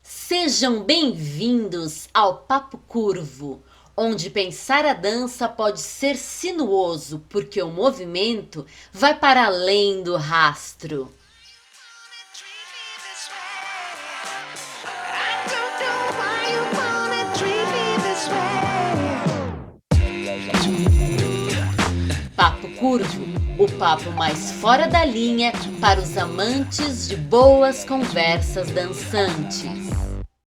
Sejam bem-vindos ao Papo Curvo, onde pensar a dança pode ser sinuoso, porque o movimento vai para além do rastro. Papo Curvo, o papo mais fora da linha para os amantes de boas conversas dançantes.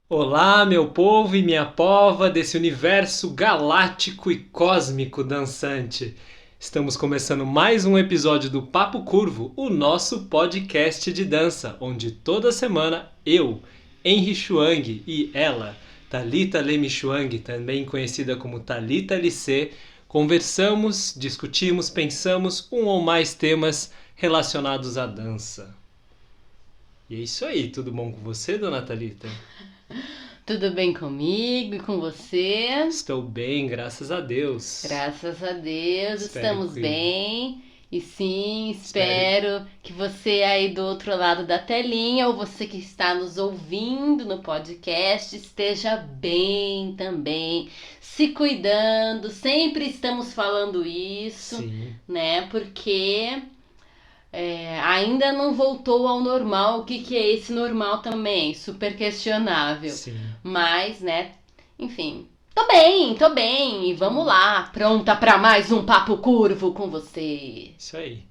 Olá, meu povo e minha pova desse universo galáctico e cósmico dançante. Estamos começando mais um episódio do Papo Curvo, o nosso podcast de dança, onde toda semana eu, Henry Chuang, e ela, Thalita Leme Chuang, também conhecida como Thalita LC, conversamos, discutimos, pensamos um ou mais temas relacionados à dança. E é isso aí, tudo bom com você, dona Thalita? Tudo bem comigo e com você? Estou bem, graças a Deus. Graças a Deus, estamos que- bem. E sim, espero que você aí do outro lado da telinha, ou você que está nos ouvindo no podcast, esteja bem também, se cuidando. Sempre estamos falando isso, Sim, né? Porque ainda não voltou ao normal. O que é esse normal também? Super questionável. sim. Mas, né, enfim, tô bem, e vamos lá, pronta para mais um Papo Curvo com você. Isso aí.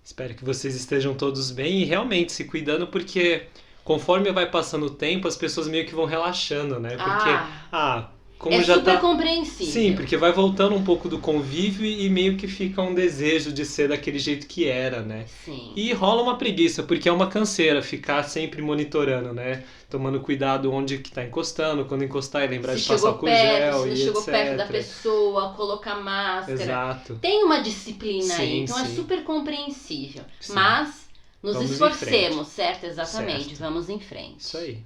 Espero que vocês estejam todos bem e realmente se cuidando, porque conforme vai passando o tempo, as pessoas meio que vão relaxando, né? Porque, como É já super tá. compreensível. Sim, porque vai voltando um pouco do convívio e meio que fica um desejo de ser daquele jeito que era, né? Sim. E rola uma preguiça, porque é uma canseira ficar sempre monitorando, né? Tomando cuidado onde que tá encostando, quando encostar e lembrar Se de passar chegou com perto, gel se não e chegou etc. perto da pessoa, colocar máscara. Exato. Tem uma disciplina aí, Sim, então é sim. super compreensível. Sim. Mas nos Vamos em esforcemos, certo? Exatamente, Certo. vamos em frente. Isso aí.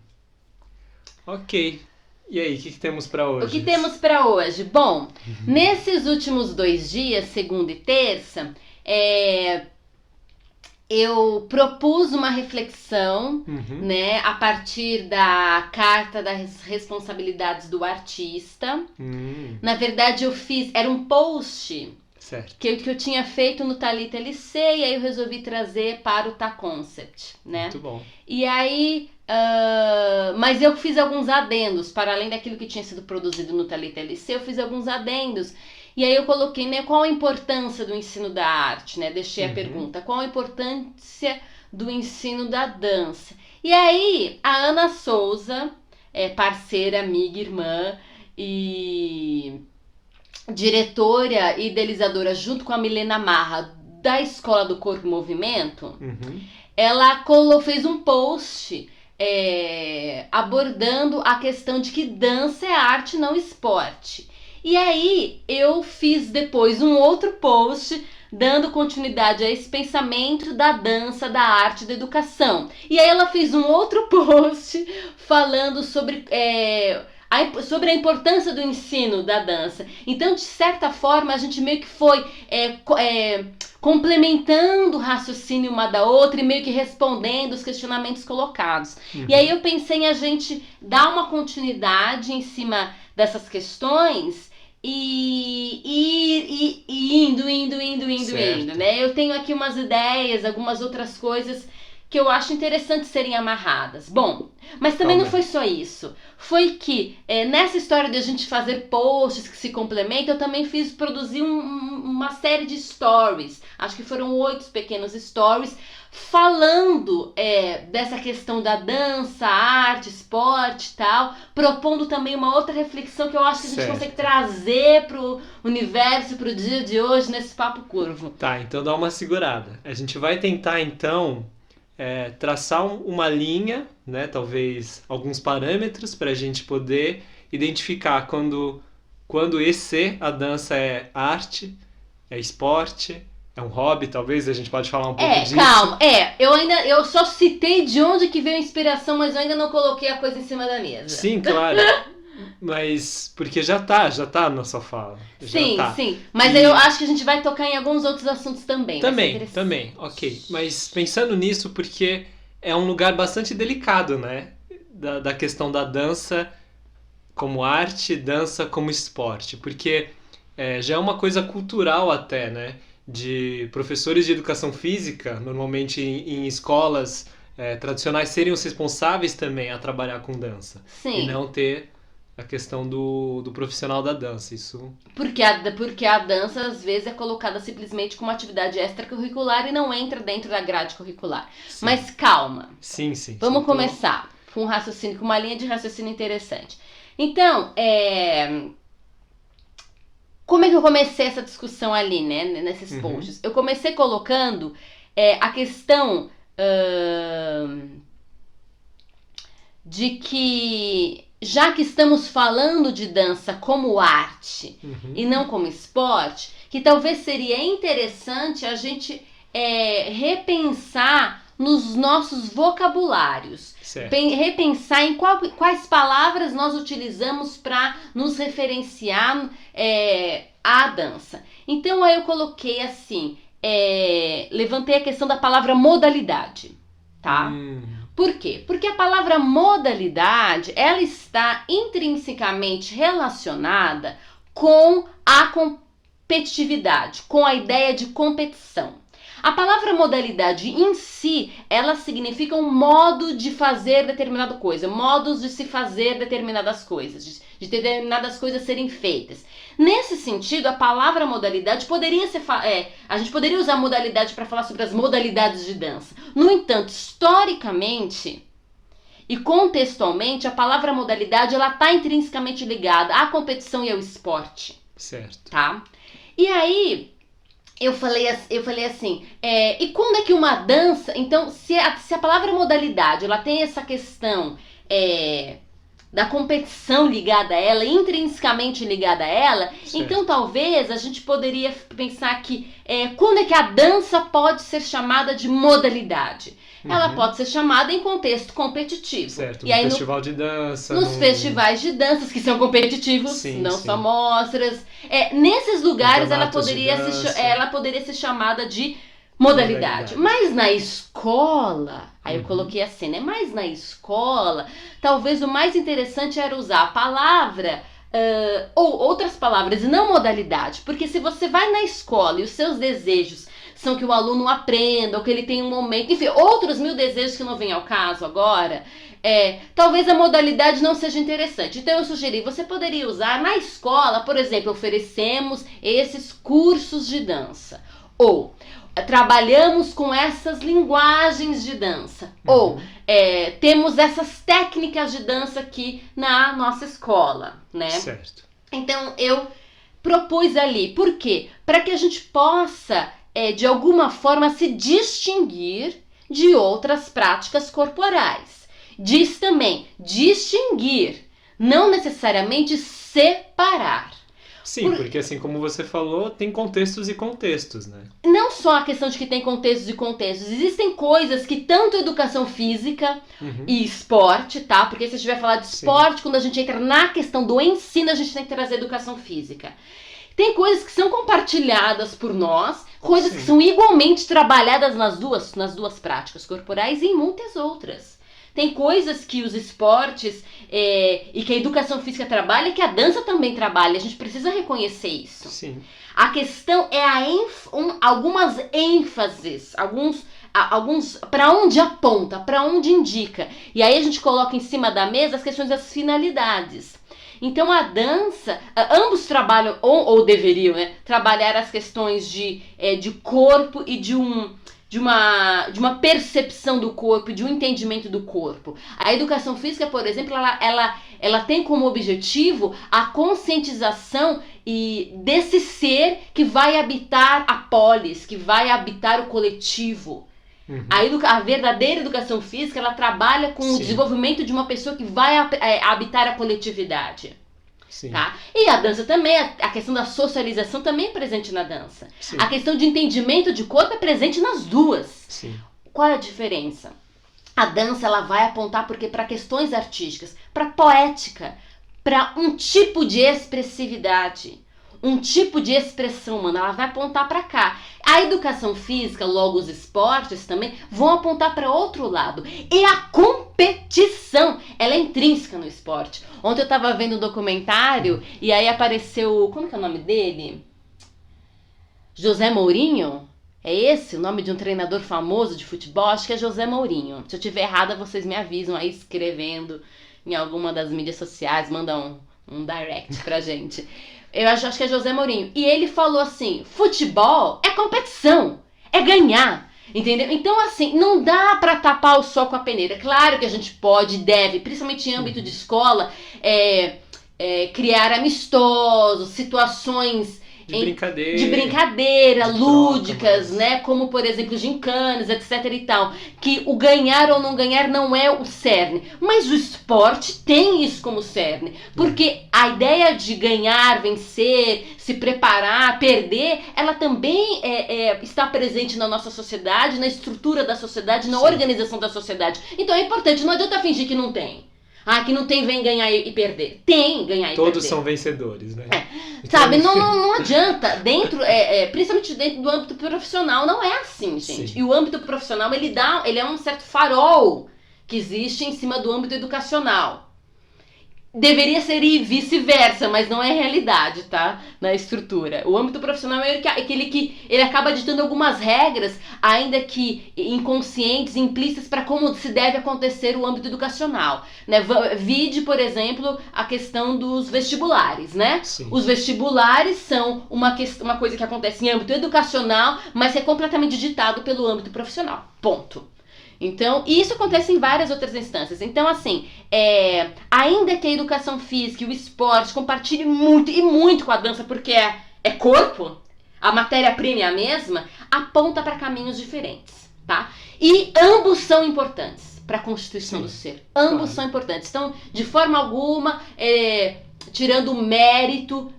Ok. E aí, o que temos pra hoje? O que temos para hoje? Bom, nesses últimos 2 dias, segunda e terça, eu propus uma reflexão, Uhum. né, a partir da Carta das Responsabilidades do Artista. Na verdade, era um post Certo. que eu tinha feito no Thalita LC, e aí eu resolvi trazer para o Ta Concept, né? Muito bom. E aí, mas eu fiz alguns adendos, para além daquilo que tinha sido produzido no Thalita LC, eu fiz alguns adendos. E aí eu coloquei, né, qual a importância do ensino da arte, né? Deixei a pergunta, qual a importância do ensino da dança? E aí, a Ana Souza, parceira, amiga, irmã e diretora e idealizadora, junto com a Milena Marra, da Escola do Corpo e Movimento, Uhum. ela fez um post abordando a questão de que dança é arte, não esporte. E aí eu fiz depois um outro post dando continuidade a esse pensamento da dança, da arte, da educação. E aí ela fez um outro post falando sobre a importância do ensino da dança. Então, de certa forma, a gente meio que foi complementando o raciocínio uma da outra e meio que respondendo os questionamentos colocados. E aí eu pensei em a gente dar uma continuidade em cima dessas questões e indo, né? Eu tenho aqui umas ideias, algumas outras coisas que eu acho interessante serem amarradas. Bom, mas também não foi só isso. Foi que nessa história de a gente fazer posts que se complementam, eu também produzi uma série de stories. Acho que foram 8 pequenos stories falando dessa questão da dança, arte, esporte e tal, propondo também uma outra reflexão que eu acho que a gente consegue trazer pro universo, pro dia de hoje, nesse Papo Curvo. Tá, então dá uma segurada. A gente vai tentar, então, traçar uma linha, né, talvez alguns parâmetros para a gente poder identificar quando a dança é arte, é esporte, é um hobby, talvez a gente pode falar um pouco disso. Calma, eu só citei de onde que veio a inspiração, mas eu ainda não coloquei a coisa em cima da mesa. Sim, claro. Mas porque já tá na sua fala. Sim. Mas eu acho que a gente vai tocar em alguns outros assuntos também. Também, ok. Mas pensando nisso, porque é um lugar bastante delicado, né? da questão da dança como arte, dança como esporte, porque já é uma coisa cultural até, né? De professores de educação física, normalmente em escolas tradicionais, serem os responsáveis também a trabalhar com dança. Sim. E não ter a questão do profissional da dança. Isso... Porque a dança, às vezes, é colocada simplesmente como uma atividade extracurricular e não entra dentro da grade curricular. Sim. Mas calma. Sim, sim. Vamos começar com com uma linha de raciocínio interessante. Então, como é que eu comecei essa discussão ali, né, nesses posts? Eu comecei colocando a questão de que, já que estamos falando de dança como arte e não como esporte, que talvez seria interessante a gente repensar nos nossos vocabulários. Repensar em quais palavras nós utilizamos para nos referenciar à dança. Então aí eu coloquei assim, levantei a questão da palavra modalidade, tá? Por quê? Porque a palavra modalidade, ela está intrinsecamente relacionada com a competitividade, com a ideia de competição. A palavra modalidade em si, ela significa um modo de fazer determinada coisa, modos de se fazer determinadas coisas, de determinadas coisas serem feitas. Nesse sentido, a palavra modalidade poderia ser... a gente poderia usar modalidade para falar sobre as modalidades de dança. No entanto, historicamente e contextualmente, a palavra modalidade ela está intrinsecamente ligada à competição e ao esporte. Certo. Tá? E aí... Eu falei assim, e quando é que uma dança... Então, se a palavra modalidade, ela tem essa questão da competição ligada a ela, intrinsecamente ligada a ela, certo. Então talvez a gente poderia pensar que quando é que a dança pode ser chamada de modalidade? Ela pode ser chamada em contexto competitivo. Certo, e aí, festival de dança. Nos festivais de danças, que são competitivos, sim, não só mostras. Nesses lugares ela poderia ser chamada de modalidade. Mas na escola, aí eu coloquei assim, né? Mas na escola, talvez o mais interessante era usar a palavra... ou outras palavras, e não modalidade. Porque se você vai na escola e os seus desejos são que o aluno aprenda, ou que ele tenha um momento... Enfim, outros 1000 desejos que não vêm ao caso agora... talvez a modalidade não seja interessante. Então eu sugeri, você poderia usar na escola, por exemplo, oferecemos esses cursos de dança. Ou... trabalhamos com essas linguagens de dança. Ou temos essas técnicas de dança aqui na nossa escola, né? Certo. Então eu propus ali. Por quê? Para que a gente possa, de alguma forma, se distinguir de outras práticas corporais. Diz também distinguir, não necessariamente separar. Sim, porque assim como você falou, tem contextos e contextos, né? Não só a questão de que tem contextos e contextos. Existem coisas que tanto educação física e esporte, tá? Porque se a gente vai falar de esporte, quando a gente entra na questão do ensino, a gente tem que trazer educação física. Tem coisas que são compartilhadas por nós, coisas que são igualmente trabalhadas nas duas práticas corporais e em muitas outras. Tem coisas que os esportes e que a educação física trabalha, que a dança também trabalha. A gente precisa reconhecer isso. Sim. A questão é algumas ênfases, alguns para onde aponta, para onde indica. E aí a gente coloca em cima da mesa as questões das finalidades. Então a dança, ambos trabalham, ou deveriam, né, trabalhar as questões de corpo e de uma percepção do corpo, de um entendimento do corpo. A educação física, por exemplo, ela tem como objetivo a conscientização desse ser que vai habitar a polis, que vai habitar o coletivo. A verdadeira educação física, ela trabalha com o desenvolvimento de uma pessoa que vai habitar a coletividade. Sim. Tá? E a dança também, a questão da socialização também é presente na dança. Sim. A questão de entendimento de corpo é presente nas duas. Sim. Qual é a diferença? A dança ela vai apontar para questões artísticas, para poética, para um tipo de expressividade, um tipo de expressão humana, ela vai apontar para cá. A educação física, logo os esportes também, vão apontar para outro lado. E a competição, ela é esporte. Ontem eu tava vendo um documentário e aí apareceu, como que é o nome dele? José Mourinho? É esse o nome de um treinador famoso de futebol? Acho que é José Mourinho. Se eu tiver errada, vocês me avisam aí escrevendo em alguma das mídias sociais, mandam um direct pra gente. Eu acho que é José Mourinho. E ele falou assim, futebol é competição, é ganhar, entendeu? Então assim, não dá pra tapar o sol com a peneira. Claro que a gente pode e deve, principalmente em âmbito de escola, criar amistosos, situações de brincadeira, lúdicas, né? Como, por exemplo, gincanas, etc e tal. Que o ganhar ou não ganhar não é o cerne. Mas o esporte tem isso como cerne. Porque a ideia de ganhar, vencer, se preparar, perder, ela também está presente na nossa sociedade, na estrutura da sociedade, na organização da sociedade. Então é importante, não adianta fingir que não tem. Que não tem vem ganhar e perder. Tem ganhar e perder. Todos são vencedores, né? Sabe, não adianta. Dentro, principalmente dentro do âmbito profissional, não é assim, gente. Sim. E o âmbito profissional, ele é um certo farol que existe em cima do âmbito educacional. Deveria ser e vice-versa, mas não é realidade, tá? Na estrutura. O âmbito profissional é aquele que ele acaba ditando algumas regras, ainda que inconscientes, implícitas, para como se deve acontecer o âmbito educacional. Né? Vide, por exemplo, a questão dos vestibulares, né? Sim. Os vestibulares são uma coisa que acontece em âmbito educacional, mas é completamente ditado pelo âmbito profissional. Ponto. Então, isso acontece em várias outras instâncias. Então, assim, ainda que a educação física e o esporte compartilhem muito e muito com a dança, porque é corpo, a matéria-prima é a mesma, aponta para caminhos diferentes, tá? E ambos são importantes para a constituição do ser. Ambos são importantes. Então, de forma alguma, tirando o mérito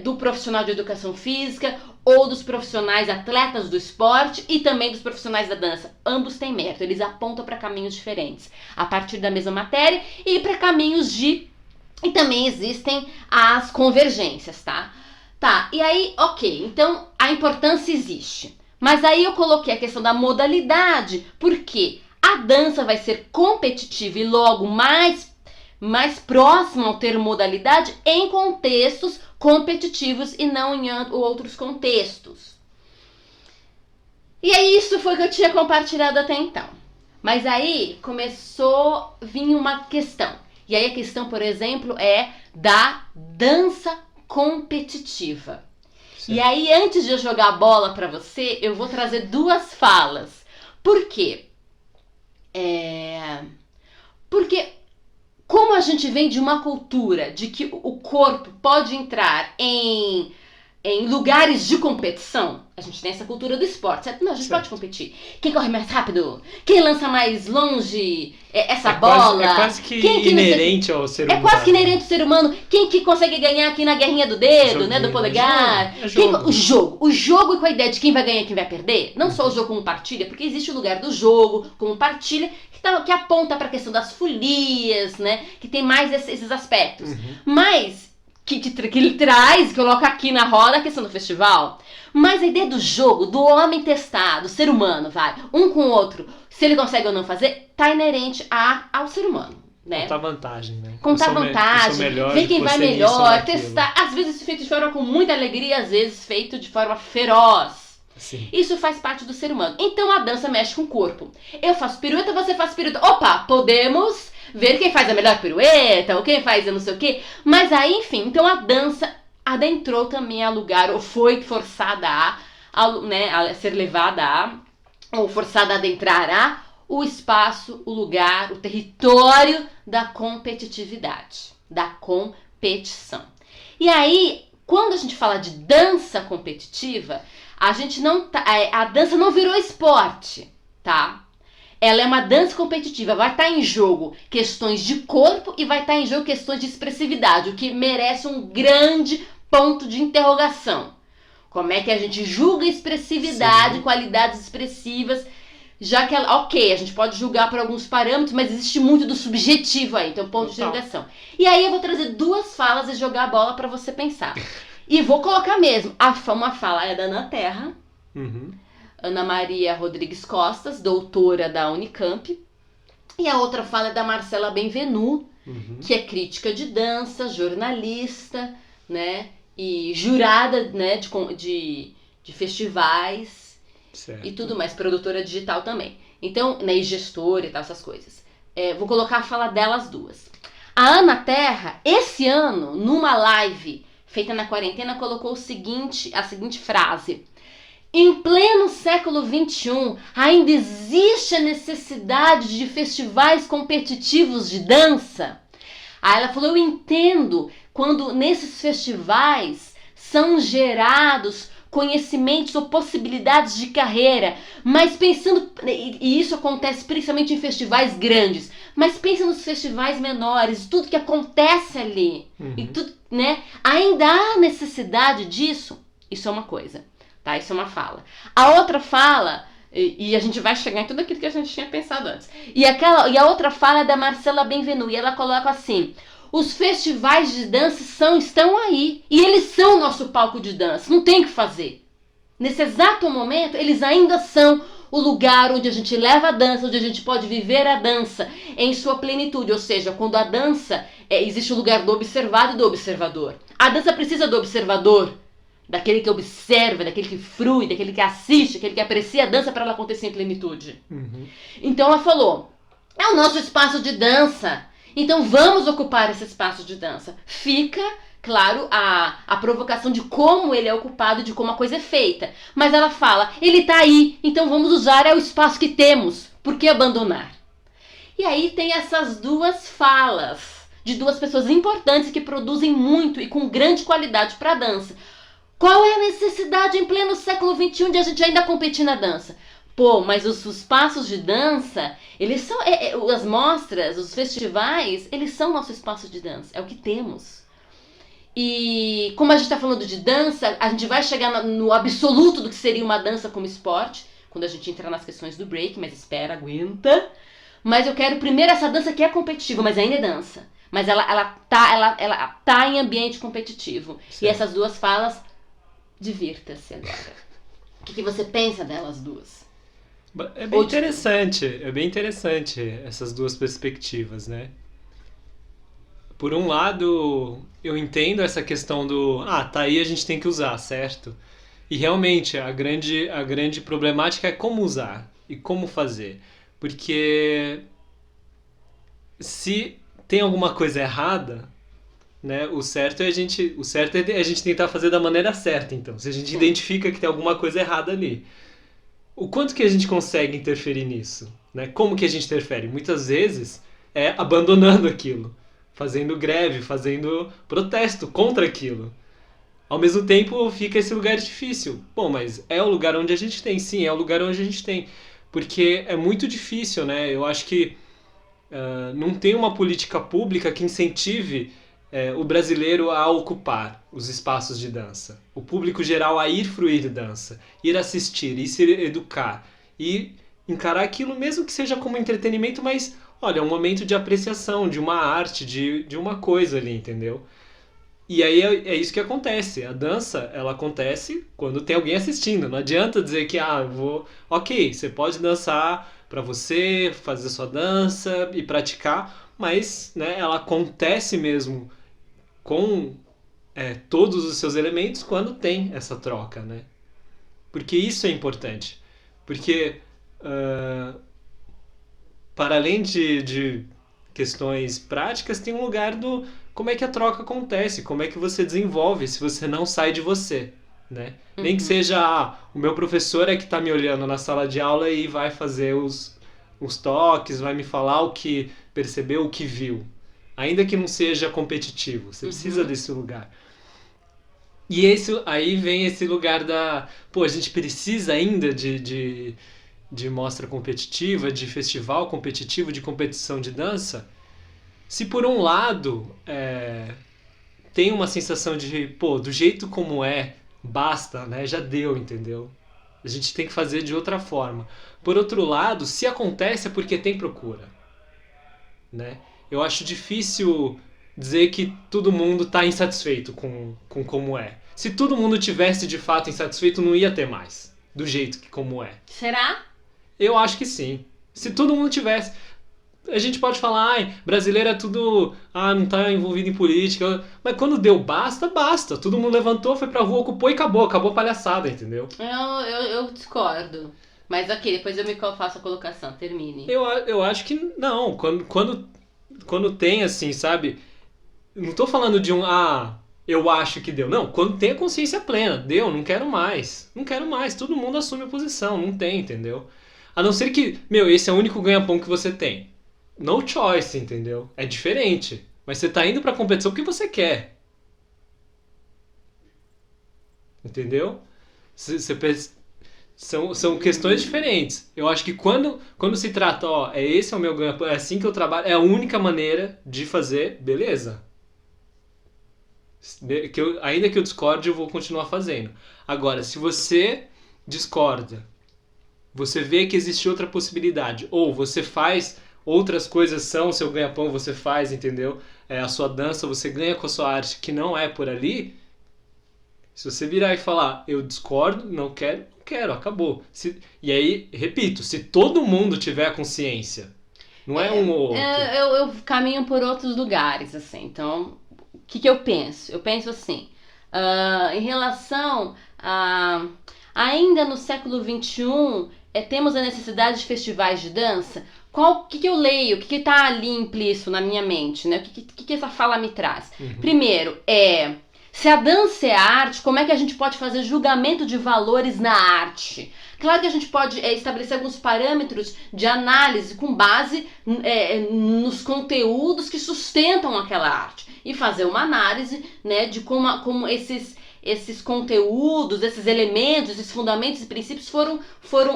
do profissional de educação física ou dos profissionais atletas do esporte e também dos profissionais da dança. Ambos têm mérito, eles apontam para caminhos diferentes, a partir da mesma matéria e para caminhos E também existem as convergências, tá? Tá, e aí, ok, então a importância existe. Mas aí eu coloquei a questão da modalidade, porque a dança vai ser competitiva e logo mais próxima ao termo modalidade em contextos competitivos e não em outros contextos. E aí isso foi o que eu tinha compartilhado até então. Mas aí começou a vir uma questão. E aí a questão, por exemplo, é da dança competitiva. Sim. E aí, antes de eu jogar a bola para você, eu vou trazer duas falas. Por quê? Porque como a gente vem de uma cultura de que o corpo pode entrar em lugares de competição, a gente tem essa cultura do esporte, certo? Não, a gente pode competir. Quem corre mais rápido? Quem lança mais longe essa bola? É quase que inerente ao ser humano. É quase que inerente ao ser humano. Quem que consegue ganhar aqui na guerrinha do dedo, né? Do polegar? O jogo e com a ideia de quem vai ganhar e quem vai perder. Não só o jogo como partilha, porque existe o lugar do jogo como partilha, que aponta para a questão das folias, né? Que tem mais esses aspectos. Mas que ele traz, coloca aqui na roda a questão do festival. Mas a ideia do jogo, do homem testar, do ser humano, um com o outro, se ele consegue ou não fazer, tá inerente ao ser humano, né? Contar vantagem, né? Contar vantagem, ver quem vai melhor, testar. Às vezes feito de forma com muita alegria, às vezes feito de forma feroz. Sim. Isso faz parte do ser humano. Então a dança mexe com o corpo. Eu faço pirueta, você faz pirueta. Opa, podemos ver quem faz a melhor pirueta, ou quem faz não sei o quê. Mas aí, enfim, então a dança adentrou também a lugar, ou foi forçada a ser levada ou forçada a adentrar o espaço, o lugar, o território da competitividade, da competição. E aí, quando a gente fala de dança competitiva, a dança não virou esporte, tá? Ela é uma dança competitiva, vai estar em jogo questões de corpo e vai estar em jogo questões de expressividade, o que merece um grande ponto de interrogação. Como é que a gente julga expressividade, qualidades expressivas, já que ela, ok, a gente pode julgar por alguns parâmetros, mas existe muito do subjetivo aí, então ponto de interrogação. E aí eu vou trazer duas falas e jogar a bola para você pensar. E vou colocar mesmo, uma fala é da Ana Terra, Ana Maria Rodrigues Costas, doutora da Unicamp, e a outra fala é da Marcela Benvenu, que é crítica de dança, jornalista, né? E jurada, né, de festivais. Certo. E tudo mais, produtora digital também. Então, né, e gestora e tal, essas coisas. Vou colocar a fala delas duas. A Ana Terra, esse ano, numa live feita na quarentena, colocou a seguinte frase: em pleno século XXI, ainda existe a necessidade de festivais competitivos de dança? Aí ela falou, eu entendo quando nesses festivais são gerados conhecimentos ou possibilidades de carreira, mas pensando, e isso acontece principalmente em festivais grandes, mas pensa nos festivais menores, tudo que acontece ali, e tudo, né? Ainda há necessidade disso? Isso é uma coisa, tá? Isso é uma fala. A outra fala, e a gente vai chegar em tudo aquilo que a gente tinha pensado antes, e a outra fala é da Marcela Benvenu, e ela coloca assim: os festivais de dança estão aí. E eles são o nosso palco de dança. Não tem o que fazer. Nesse exato momento, eles ainda são o lugar onde a gente leva a dança, onde a gente pode viver a dança em sua plenitude. Ou seja, quando a dança, existe o lugar do observado e do observador. A dança precisa do observador. Daquele que observa, daquele que frui, daquele que assiste, daquele que aprecia a dança para ela acontecer em plenitude. Então ela falou, é o nosso espaço de dança. Então vamos ocupar esse espaço de dança. Fica, claro, a provocação de como ele é ocupado, de como a coisa é feita. Mas ela fala, ele está aí, então vamos usar o espaço que temos. Por que abandonar? E aí tem essas duas falas de duas pessoas importantes que produzem muito e com grande qualidade para a dança. Qual é a necessidade em pleno século XXI de a gente ainda competir na dança? Pô, mas os espaços de dança, eles são, as mostras, os festivais, eles são nosso espaço de dança, é o que temos. E como a gente está falando de dança, a gente vai chegar no absoluto do que seria uma dança como esporte, quando a gente entrar nas questões do break, mas espera, aguenta. Mas eu quero primeiro essa dança que é competitiva, mas ainda é dança. Mas ela tá em ambiente competitivo. Sim. E essas duas falas, divirta-se agora. O que você pensa delas duas? É bem interessante essas duas perspectivas, né? Por um lado, eu entendo essa questão do tá aí, a gente tem que usar, certo? E realmente, a grande problemática é como usar e como fazer. Porque se tem alguma coisa errada, né, o certo é a gente tentar fazer da maneira certa, então. Se a gente identifica que tem alguma coisa errada ali. O quanto que a gente consegue interferir nisso? Né? Como que a gente interfere? Muitas vezes é abandonando aquilo, fazendo greve, fazendo protesto contra aquilo. Ao mesmo tempo fica esse lugar difícil. Bom, mas é o lugar onde a gente tem. Sim, é o lugar onde a gente tem. Porque é muito difícil, né? Eu acho que não tem uma política pública que incentive o brasileiro a ocupar os espaços de dança. O público geral a ir fruir de dança, ir assistir, ir se educar, e encarar aquilo mesmo que seja como entretenimento, mas, olha, é um momento de apreciação, de uma arte, de uma coisa ali, entendeu? E aí é isso que acontece. A dança, ela acontece quando tem alguém assistindo. Não adianta dizer que, ok, você pode dançar pra você, fazer sua dança e praticar, mas, né, ela acontece mesmo com todos os seus elementos quando tem essa troca, né? Porque isso é importante. Porque, para além de questões práticas, tem um lugar do como é que a troca acontece, como é que você desenvolve se você não sai de você, né? Nem que seja, o meu professor é que está me olhando na sala de aula e vai fazer os toques, vai me falar o que percebeu, o que viu. Ainda que não seja competitivo, você precisa desse lugar. E aí vem esse lugar a gente precisa ainda de mostra competitiva, de festival competitivo, de competição de dança. Se por um lado tem uma sensação de, do jeito como basta, né? Já deu, entendeu? A gente tem que fazer de outra forma. Por outro lado, se acontece é porque tem procura, né? Eu acho difícil dizer que todo mundo está insatisfeito com como é. Se todo mundo tivesse de fato insatisfeito, não ia ter mais, do jeito que como é. Será? Eu acho que sim. Se todo mundo tivesse... A gente pode falar, ai, brasileiro é tudo, não tá envolvido em política. Mas quando deu basta, basta. Todo mundo levantou, foi pra rua, ocupou e acabou a palhaçada, entendeu? Eu discordo. Mas ok, depois eu me faço a colocação, termine. Eu acho que não. Quando tem assim, sabe? Não tô falando de eu acho que deu. Não, quando tem a consciência plena, deu, não quero mais. Não quero mais. Todo mundo assume a posição, não tem, entendeu? A não ser que, esse é o único ganha-pão que você tem. No choice, entendeu? É diferente. Mas você tá indo pra competição porque você quer. Entendeu? São questões diferentes. Eu acho que quando se trata, esse é o meu ganha-pão, é assim que eu trabalho, é a única maneira de fazer, beleza. Ainda que eu discorde, eu vou continuar fazendo. Agora, se você discorda, você vê que existe outra possibilidade, ou você faz outras coisas, são o seu ganha-pão, você faz, entendeu? A sua dança, você ganha com a sua arte, que não é por ali. Se você virar e falar, eu discordo, não quero, acabou. E aí, repito, se todo mundo tiver consciência, não é um ou outro. Eu caminho por outros lugares, assim, então, o que eu penso? Eu penso assim, em relação a... Ainda no século XXI, temos a necessidade de festivais de dança. O que eu leio? O que está ali implícito na minha mente? Né? O que essa fala me traz? Uhum. Primeiro, se a dança é arte, como é que a gente pode fazer julgamento de valores na arte? Claro que a gente pode estabelecer alguns parâmetros de análise com base nos conteúdos que sustentam aquela arte. E fazer uma análise, né, de como esses conteúdos, esses elementos, esses fundamentos e princípios foram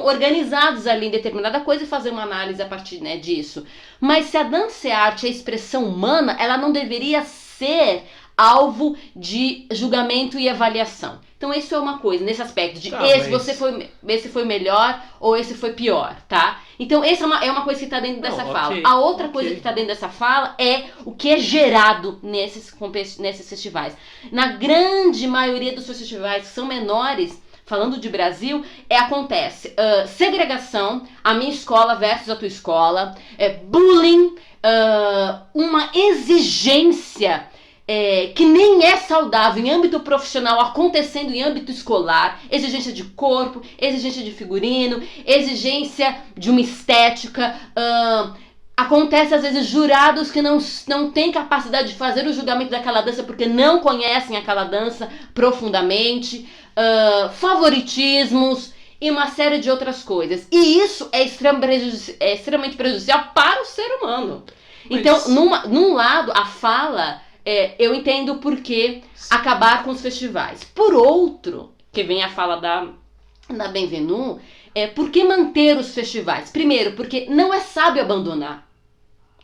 organizados ali em determinada coisa e fazer uma análise a partir, né, disso. Mas se a dança é arte, a expressão humana, ela não deveria ser alvo de julgamento e avaliação. Então isso é uma coisa, nesse aspecto de esse foi melhor ou esse foi pior, tá? Então essa é uma coisa que está dentro dessa fala. A outra coisa que está dentro dessa fala é o que é gerado nesses festivais. Na grande maioria dos festivais que são menores, falando de Brasil, acontece segregação, a minha escola versus a tua escola, bullying, uma exigência que nem é saudável em âmbito profissional acontecendo em âmbito escolar, exigência de corpo, exigência de figurino, exigência de uma estética. Acontece às vezes jurados que não têm capacidade de fazer o julgamento daquela dança porque não conhecem aquela dança profundamente, favoritismos e uma série de outras coisas. E isso é extremamente prejudicial para o ser humano. Então, num lado, a fala... eu entendo por que acabar com os festivais. Por outro, que vem a fala da Benvenue, por que manter os festivais? Primeiro, porque não é sábio abandonar.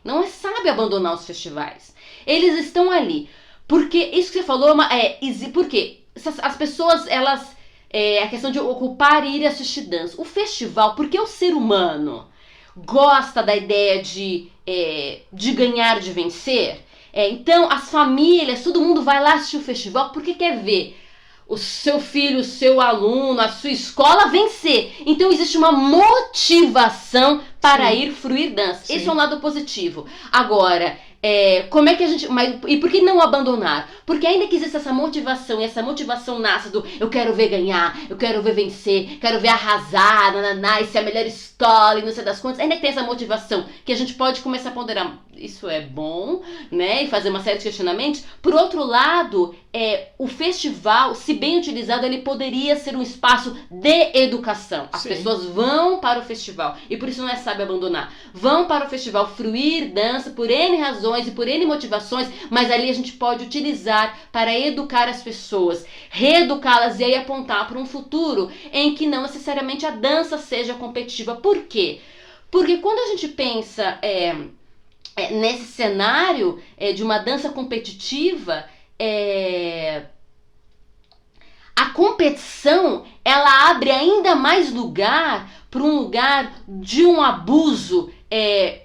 Não é sábio abandonar os festivais. Eles estão ali. Porque isso que você falou porque as pessoas, elas... a questão de ocupar e ir assistir dança. O festival, porque o ser humano gosta da ideia de ganhar, de vencer... Então as famílias, todo mundo vai lá assistir o festival porque quer ver o seu filho, o seu aluno, a sua escola vencer. Então existe uma motivação para ir fruir dança. Sim. Esse é um lado positivo. Agora, como é que a gente... e por que não abandonar? Porque ainda que exista essa motivação, e essa motivação nasce do eu quero ver ganhar, eu quero ver vencer, quero ver arrasar, e ser a melhor escola e não sei das quantas, ainda que tem essa motivação, que a gente pode começar a ponderar, isso é bom, né? E fazer uma série de questionamentos. Por outro lado, o festival, se bem utilizado, ele poderia ser um espaço de educação. As pessoas vão para o festival, e por isso não é sábio abandonar. Vão para o festival fruir dança por N razões e por N motivações, mas ali a gente pode utilizar para educar as pessoas, reeducá-las e aí apontar para um futuro em que não necessariamente a dança seja competitiva. Por quê? Porque quando a gente pensa nesse cenário de uma dança competitiva, a competição, ela abre ainda mais lugar para um lugar de um abuso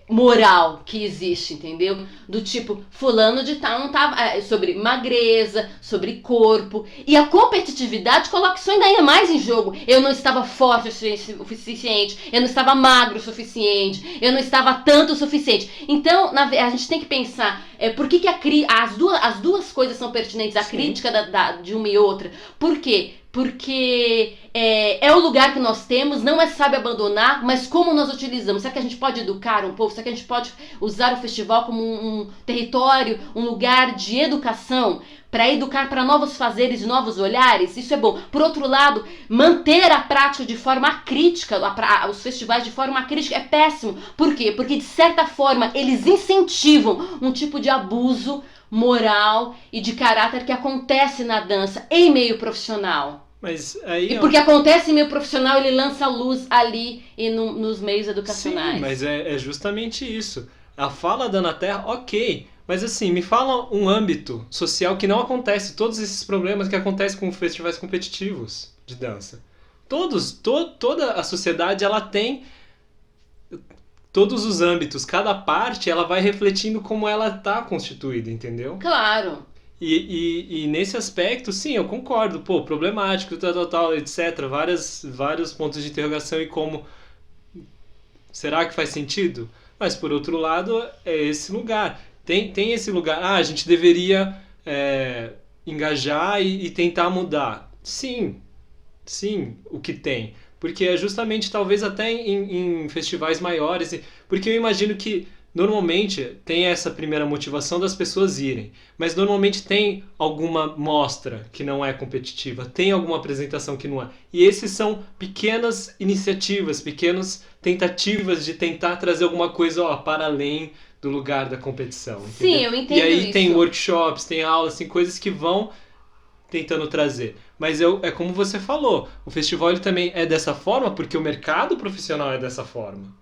moral que existe, entendeu? Do tipo, fulano de tal não tava... sobre magreza, sobre corpo. E a competitividade coloca isso ainda mais em jogo. Eu não estava forte o suficiente, eu não estava magro o suficiente, eu não estava tanto o suficiente. Então, a gente tem que pensar, por que as duas coisas são pertinentes, a crítica de uma e outra. Por quê? Porque é o lugar que nós temos, não é sábio abandonar, mas como nós utilizamos? Será que a gente pode educar um povo? Será que a gente pode usar o festival como um território, um lugar de educação, para educar para novos fazeres e novos olhares? Isso é bom. Por outro lado, manter a prática de forma crítica, os festivais de forma crítica é péssimo. Por quê? Porque de certa forma eles incentivam um tipo de abuso moral e de caráter que acontece na dança em meio profissional. Mas aí, e porque acontece em meio profissional, ele lança luz ali e nos meios educacionais. Sim, mas é justamente isso. A fala da Ana Terra, ok, mas assim, me fala um âmbito social que não acontece todos esses problemas que acontecem com festivais competitivos de dança. Toda a sociedade, ela tem todos os âmbitos, cada parte ela vai refletindo como ela está constituída, entendeu? Claro. E nesse aspecto, sim, eu concordo, problemático, tal, etc. Vários pontos de interrogação e como... Será que faz sentido? Mas, por outro lado, é esse lugar. Tem esse lugar, a gente deveria engajar e tentar mudar. Sim, o que tem. Porque é justamente, talvez até em festivais maiores, porque eu imagino que normalmente tem essa primeira motivação das pessoas irem, mas normalmente tem alguma mostra que não é competitiva, tem alguma apresentação que não é. E esses são pequenas iniciativas, pequenas tentativas de tentar trazer alguma coisa para além do lugar da competição. Entendeu? Sim, eu entendo. E aí isso. Tem workshops, tem aulas, tem coisas que vão tentando trazer. Mas é como você falou, o festival ele também é dessa forma porque o mercado profissional é dessa forma.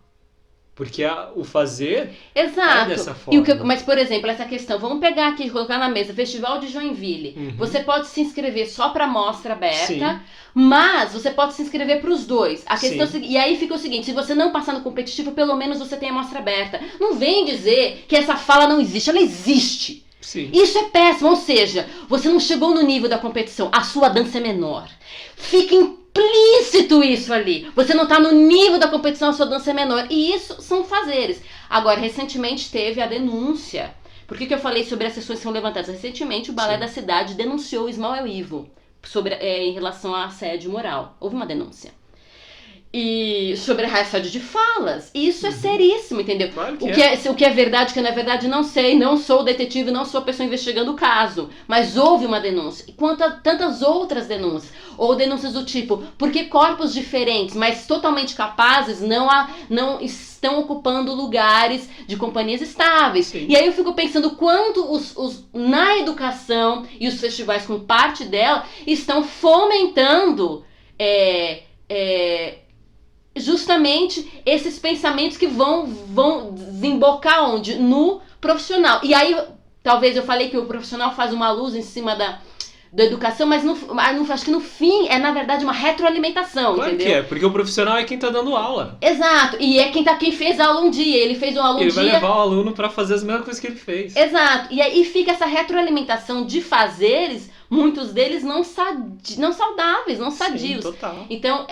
Porque o fazer Exato. é dessa forma. Mas, por exemplo, essa questão, vamos pegar aqui e colocar na mesa, Festival de Joinville. Uhum. Você pode se inscrever só para mostra aberta, Sim. mas você pode se inscrever para os dois. A questão Sim. E aí fica o seguinte, se você não passar no competitivo, pelo menos você tem a mostra aberta. Não vem dizer que essa fala não existe, ela existe. Sim. Isso é péssimo, ou seja, você não chegou no nível da competição, a sua dança é menor. Fica implícito isso ali. Você não está no nível da competição, a sua dança é menor. E isso são fazeres. Agora, recentemente teve a denúncia. Por que eu falei sobre as sessões que são levantadas? Recentemente o Balé da Cidade denunciou o Ismael Ivo em relação a assédio moral. Houve uma denúncia. E sobre assédio de falas. E isso é seríssimo, entendeu? Claro O que é verdade, o que não é verdade, não sei. Não sou detetive, não sou a pessoa investigando o caso. Mas houve uma denúncia. E quanto a tantas outras denúncias. Ou denúncias do tipo, porque corpos diferentes, mas totalmente capazes, não estão ocupando lugares de companhias estáveis. Sim. E aí eu fico pensando quanto na educação e os festivais com parte dela estão fomentando justamente esses pensamentos que vão desembocar onde? No profissional. E aí, talvez eu falei que o profissional faz uma luz em cima da educação, mas acho que no fim é, na verdade, uma retroalimentação, claro entendeu? que é, porque o profissional é quem tá dando aula. Exato, e é quem fez aula um dia, ele fez um aula um ele dia... Ele vai levar o aluno para fazer as mesmas coisas que ele fez. Exato, e aí fica essa retroalimentação de fazeres, muitos deles não saudáveis, não sadios. Sim, total. Então,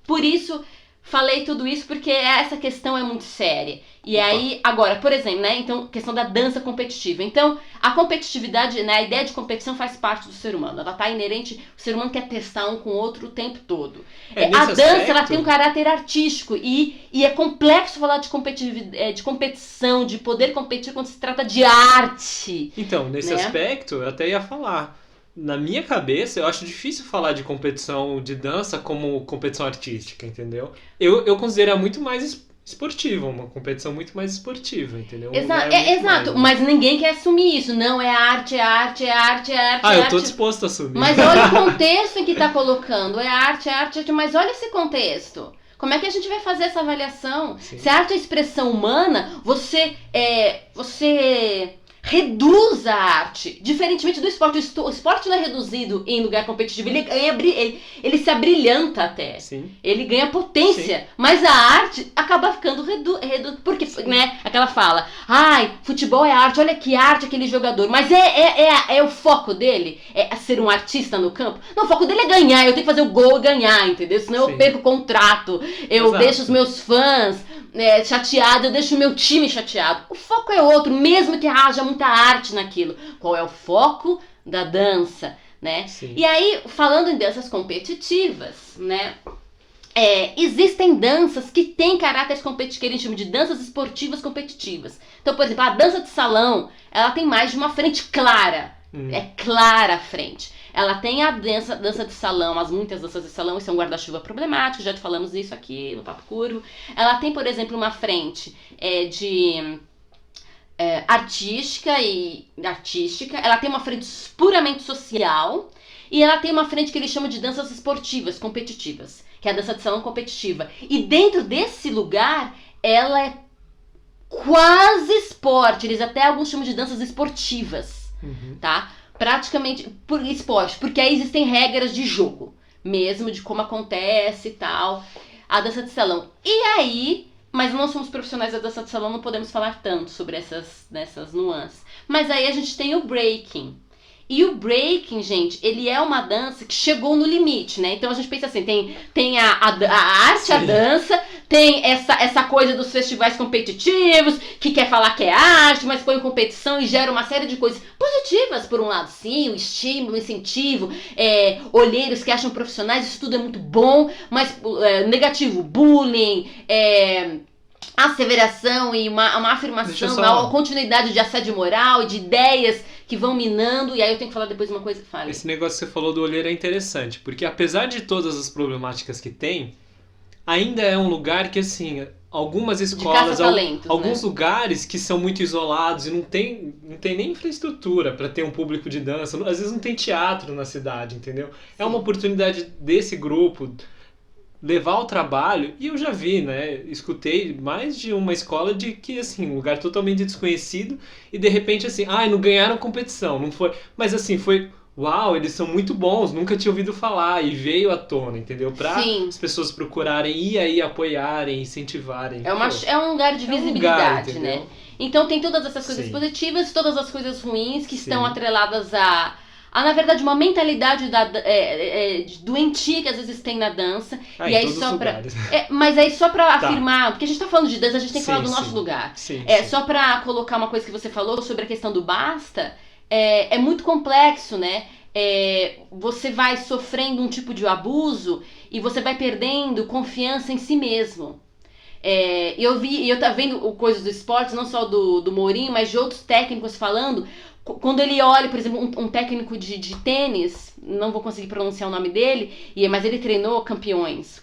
por isso... Falei tudo isso porque essa questão é muito séria. E aí, agora, por exemplo, né? Então, questão da dança competitiva. Então, a competitividade, né? A ideia de competição faz parte do ser humano. Ela tá inerente, o ser humano quer testar um com o outro o tempo todo. A dança, ela tem um caráter artístico e é complexo falar de competição, de poder competir quando se trata de arte. Então, nesse aspecto, eu até ia falar. Na minha cabeça, eu acho difícil falar de competição de dança como competição artística, entendeu? Eu considero muito mais esportiva, uma competição muito mais esportiva, entendeu? Exato, mas ninguém quer assumir isso. Não, é arte. Eu tô disposto a assumir. Mas olha o contexto em que tá colocando. É arte, mas olha esse contexto. Como é que a gente vai fazer essa avaliação? Sim. Se a arte é expressão humana, você reduz a arte. Diferentemente do esporte. O esporte não é reduzido em lugar competitivo. Ele se abrilhanta até. Sim. Ele ganha potência. Sim. Mas a arte acaba ficando porque, né? Aquela fala, ai, futebol é arte, olha que arte aquele jogador. Mas é o foco dele? É ser um artista no campo? Não, o foco dele é ganhar. Eu tenho que fazer o gol e ganhar, entendeu? Senão Sim. eu perco o contrato. Eu deixo os meus fãs chateados, eu deixo o meu time chateado. O foco é outro, mesmo que haja muita arte naquilo. Qual é o foco da dança, né? Sim. E aí, falando em danças competitivas, né? Existem danças que têm caráteres competitivos, que a gente chama de danças esportivas competitivas. Então, por exemplo, a dança de salão, ela tem mais de uma frente clara. É clara a frente. Ela tem a dança de salão, muitas danças de salão, isso é um guarda-chuva problemático, já te falamos isso aqui no Papo Curvo. Ela tem, por exemplo, uma frente artística, ela tem uma frente puramente social, e ela tem uma frente que eles chamam de danças esportivas, competitivas, que é a dança de salão competitiva. E dentro desse lugar, ela é quase esporte, eles até alguns chamam de danças esportivas, tá? Praticamente por esporte, porque aí existem regras de jogo, mesmo de como acontece e tal, a dança de salão. E aí, mas não somos profissionais da dança de salão, não podemos falar tanto sobre essas nuances. Mas aí a gente tem o breaking. E o breaking, gente, ele é uma dança que chegou no limite, né? Então a gente pensa assim, tem a arte, Sim. a dança, tem essa coisa dos festivais competitivos, que quer falar que é arte, mas põe competição e gera uma série de coisas positivas, por um lado, sim, o estímulo, o incentivo, olheiros que acham profissionais, isso tudo é muito bom, mas negativo, bullying, asseveração e uma afirmação, uma continuidade de assédio moral e de ideias que vão minando, e aí eu tenho que falar depois uma coisa. Fale. Esse negócio que você falou do olheiro é interessante, porque apesar de todas as problemáticas que tem, ainda é um lugar que, assim, algumas escolas, alguns lugares que são muito isolados e não tem nem infraestrutura para ter um público de dança, às vezes não tem teatro na cidade, entendeu? Sim. É uma oportunidade desse grupo levar o trabalho, e eu já vi, né, escutei mais de uma escola de que, assim, um lugar totalmente desconhecido, e de repente, assim, não ganharam competição, não foi, mas assim, foi, uau, eles são muito bons, nunca tinha ouvido falar, e veio à tona, entendeu? Pra as pessoas procurarem e aí apoiarem, incentivarem. É um lugar de visibilidade, né? Então tem todas essas coisas positivas e todas as coisas ruins que estão atreladas na verdade, uma mentalidade doentia que às vezes tem na dança. E aí só pra, mas aí só pra afirmar, porque a gente tá falando de dança, a gente tem que falar do nosso lugar. Sim. Só pra colocar uma coisa que você falou sobre a questão do basta, é muito complexo, né? Você vai sofrendo um tipo de abuso e você vai perdendo confiança em si mesmo. Eu tava vendo coisas do esporte, não só do Mourinho, mas de outros técnicos falando. Quando ele olha, por exemplo, um técnico de tênis, não vou conseguir pronunciar o nome dele, mas ele treinou campeões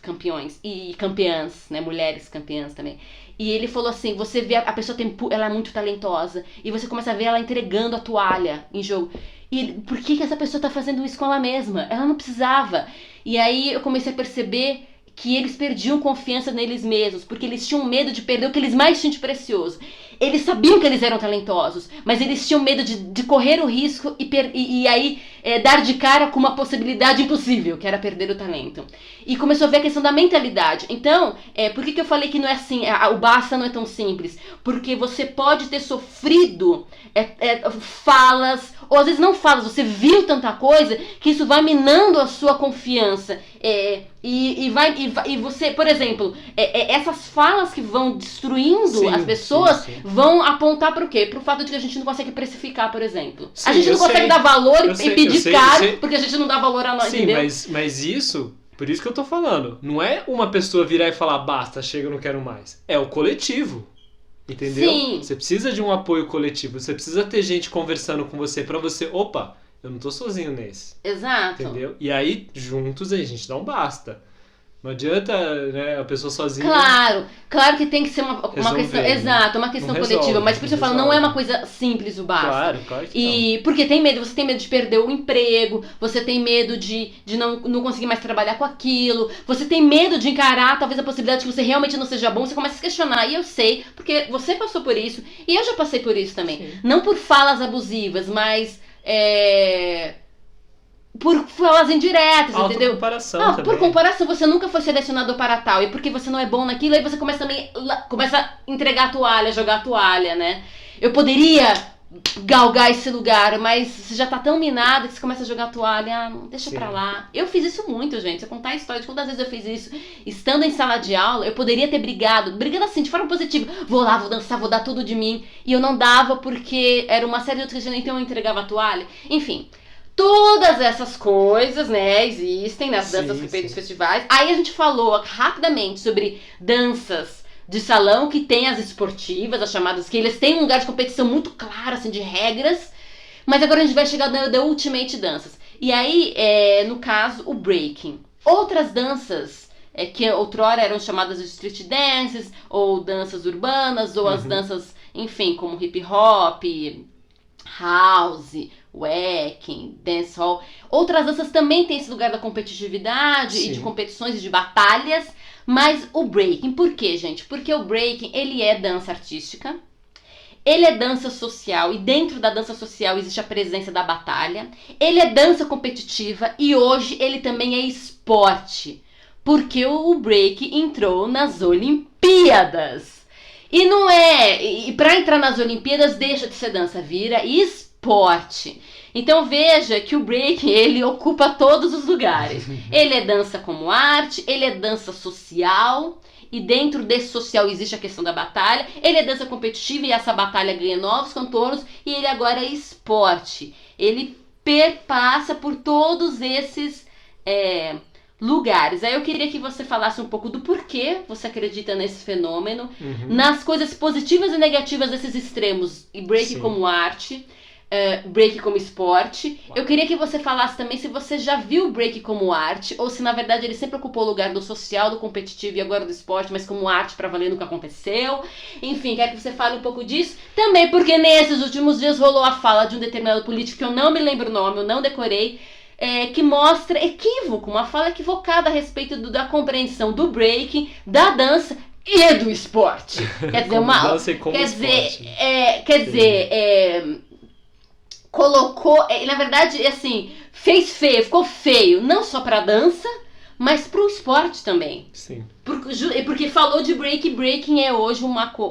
e campeãs, né, mulheres campeãs também. E ele falou assim, você vê a pessoa ela é muito talentosa, e você começa a ver ela entregando a toalha em jogo. E por que essa pessoa tá fazendo isso com ela mesma? Ela não precisava. E aí eu comecei a perceber que eles perdiam confiança neles mesmos, porque eles tinham medo de perder o que eles mais tinham de precioso. Eles sabiam que eles eram talentosos, mas eles tinham medo de correr o risco e aí dar de cara com uma possibilidade impossível, que era perder o talento. E começou a ver a questão da mentalidade. Então, por que eu falei que não é assim, o basta não é tão simples? Porque você pode ter sofrido falas, ou às vezes não falas, você viu tanta coisa que isso vai minando a sua confiança. E você, por exemplo, essas falas que vão destruindo as pessoas vão apontar para o quê? Para o fato de que a gente não consegue precificar, por exemplo. A gente não consegue dar valor e pedir caro porque a gente não dá valor a nós, entendeu? Mas isso, por isso que eu tô falando, não é uma pessoa virar e falar basta, chega, eu não quero mais. É o coletivo. Entendeu? Sim. Você precisa de um apoio coletivo, você precisa ter gente conversando com você pra você, opa, eu não tô sozinho nesse. Exato. Entendeu? E aí, juntos, a gente dá um basta. Não adianta, né, a pessoa sozinha. Claro que tem que ser uma Resolver, questão, né? exato, uma questão Não coletiva, resolve, mas por isso eu falo, não é uma coisa simples o basta. Claro que E porque tem medo, você tem medo de perder o emprego, você tem medo de não conseguir mais trabalhar com aquilo, você tem medo de encarar talvez a possibilidade de que você realmente não seja bom, você começa a se questionar. E eu sei, porque você passou por isso, e eu já passei por isso também. Sim. Não por falas abusivas, mas por falas indiretas, entendeu? Autocomparação também. Por comparação, você nunca foi selecionado para tal, e porque você não é bom naquilo, aí você começa a entregar a toalha, jogar a toalha, né? Eu poderia galgar esse lugar, mas você já tá tão minado que você começa a jogar a toalha, deixa pra lá. Eu fiz isso muito, gente. Se eu contar a história de quantas vezes eu fiz isso, estando em sala de aula, eu poderia ter brigado assim, de forma positiva. Vou lá, vou dançar, vou dar tudo de mim. E eu não dava porque era uma série de outras questões, então eu entregava a toalha. Enfim. Todas essas coisas, né, existem nas danças que fez nos festivais. Aí a gente falou rapidamente sobre danças de salão, que tem as esportivas, as chamadas, que eles têm um lugar de competição muito claro, assim, de regras. Mas agora a gente vai chegar na Ultimate Danças. E aí, no caso, o breaking. Outras danças que outrora eram chamadas de street dances, ou danças urbanas, ou as danças, enfim, como hip hop, house, wacking, dancehall. Outras danças também têm esse lugar da competitividade e de competições e de batalhas. Mas o breaking, por quê, gente? Porque o breaking, ele é dança artística, ele é dança social, e dentro da dança social existe a presença da batalha. Ele é dança competitiva e hoje ele também é esporte, porque o break entrou nas Olimpíadas. E não é... E para entrar nas Olimpíadas deixa de ser dança, vira esporte. Então veja que o break, ele ocupa todos os lugares. Ele é dança como arte, ele é dança social, e dentro desse social existe a questão da batalha. Ele é dança competitiva e essa batalha ganha novos contornos, e ele agora é esporte. Ele perpassa por todos esses lugares. Aí eu queria que você falasse um pouco do porquê você acredita nesse fenômeno, nas coisas positivas e negativas desses extremos, e break como arte, break como esporte. Eu queria que você falasse também se você já viu o break como arte, ou se na verdade ele sempre ocupou o lugar do social, do competitivo e agora do esporte, mas como arte pra valer nunca aconteceu. Enfim, quero que você fale um pouco disso. Também porque nesses últimos dias rolou a fala de um determinado político, que eu não me lembro o nome, eu não decorei, que mostra equívoco, uma fala equivocada a respeito da compreensão do break, da dança e do esporte. Quer dizer, colocou, na verdade, assim, fez feio, ficou feio, não só pra dança, mas pro esporte também. Sim. Porque falou de break, breaking é hoje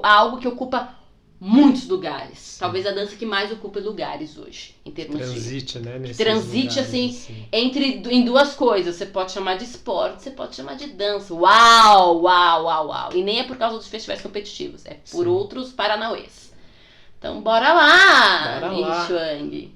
algo que ocupa muitos lugares. Sim. Talvez a dança que mais ocupa lugares hoje, em termos transite, né? Transite, assim, em duas coisas. Você pode chamar de esporte, você pode chamar de dança. Uau! E nem é por causa dos festivais competitivos, é por outros paranauês. Então, bora lá, Xuang.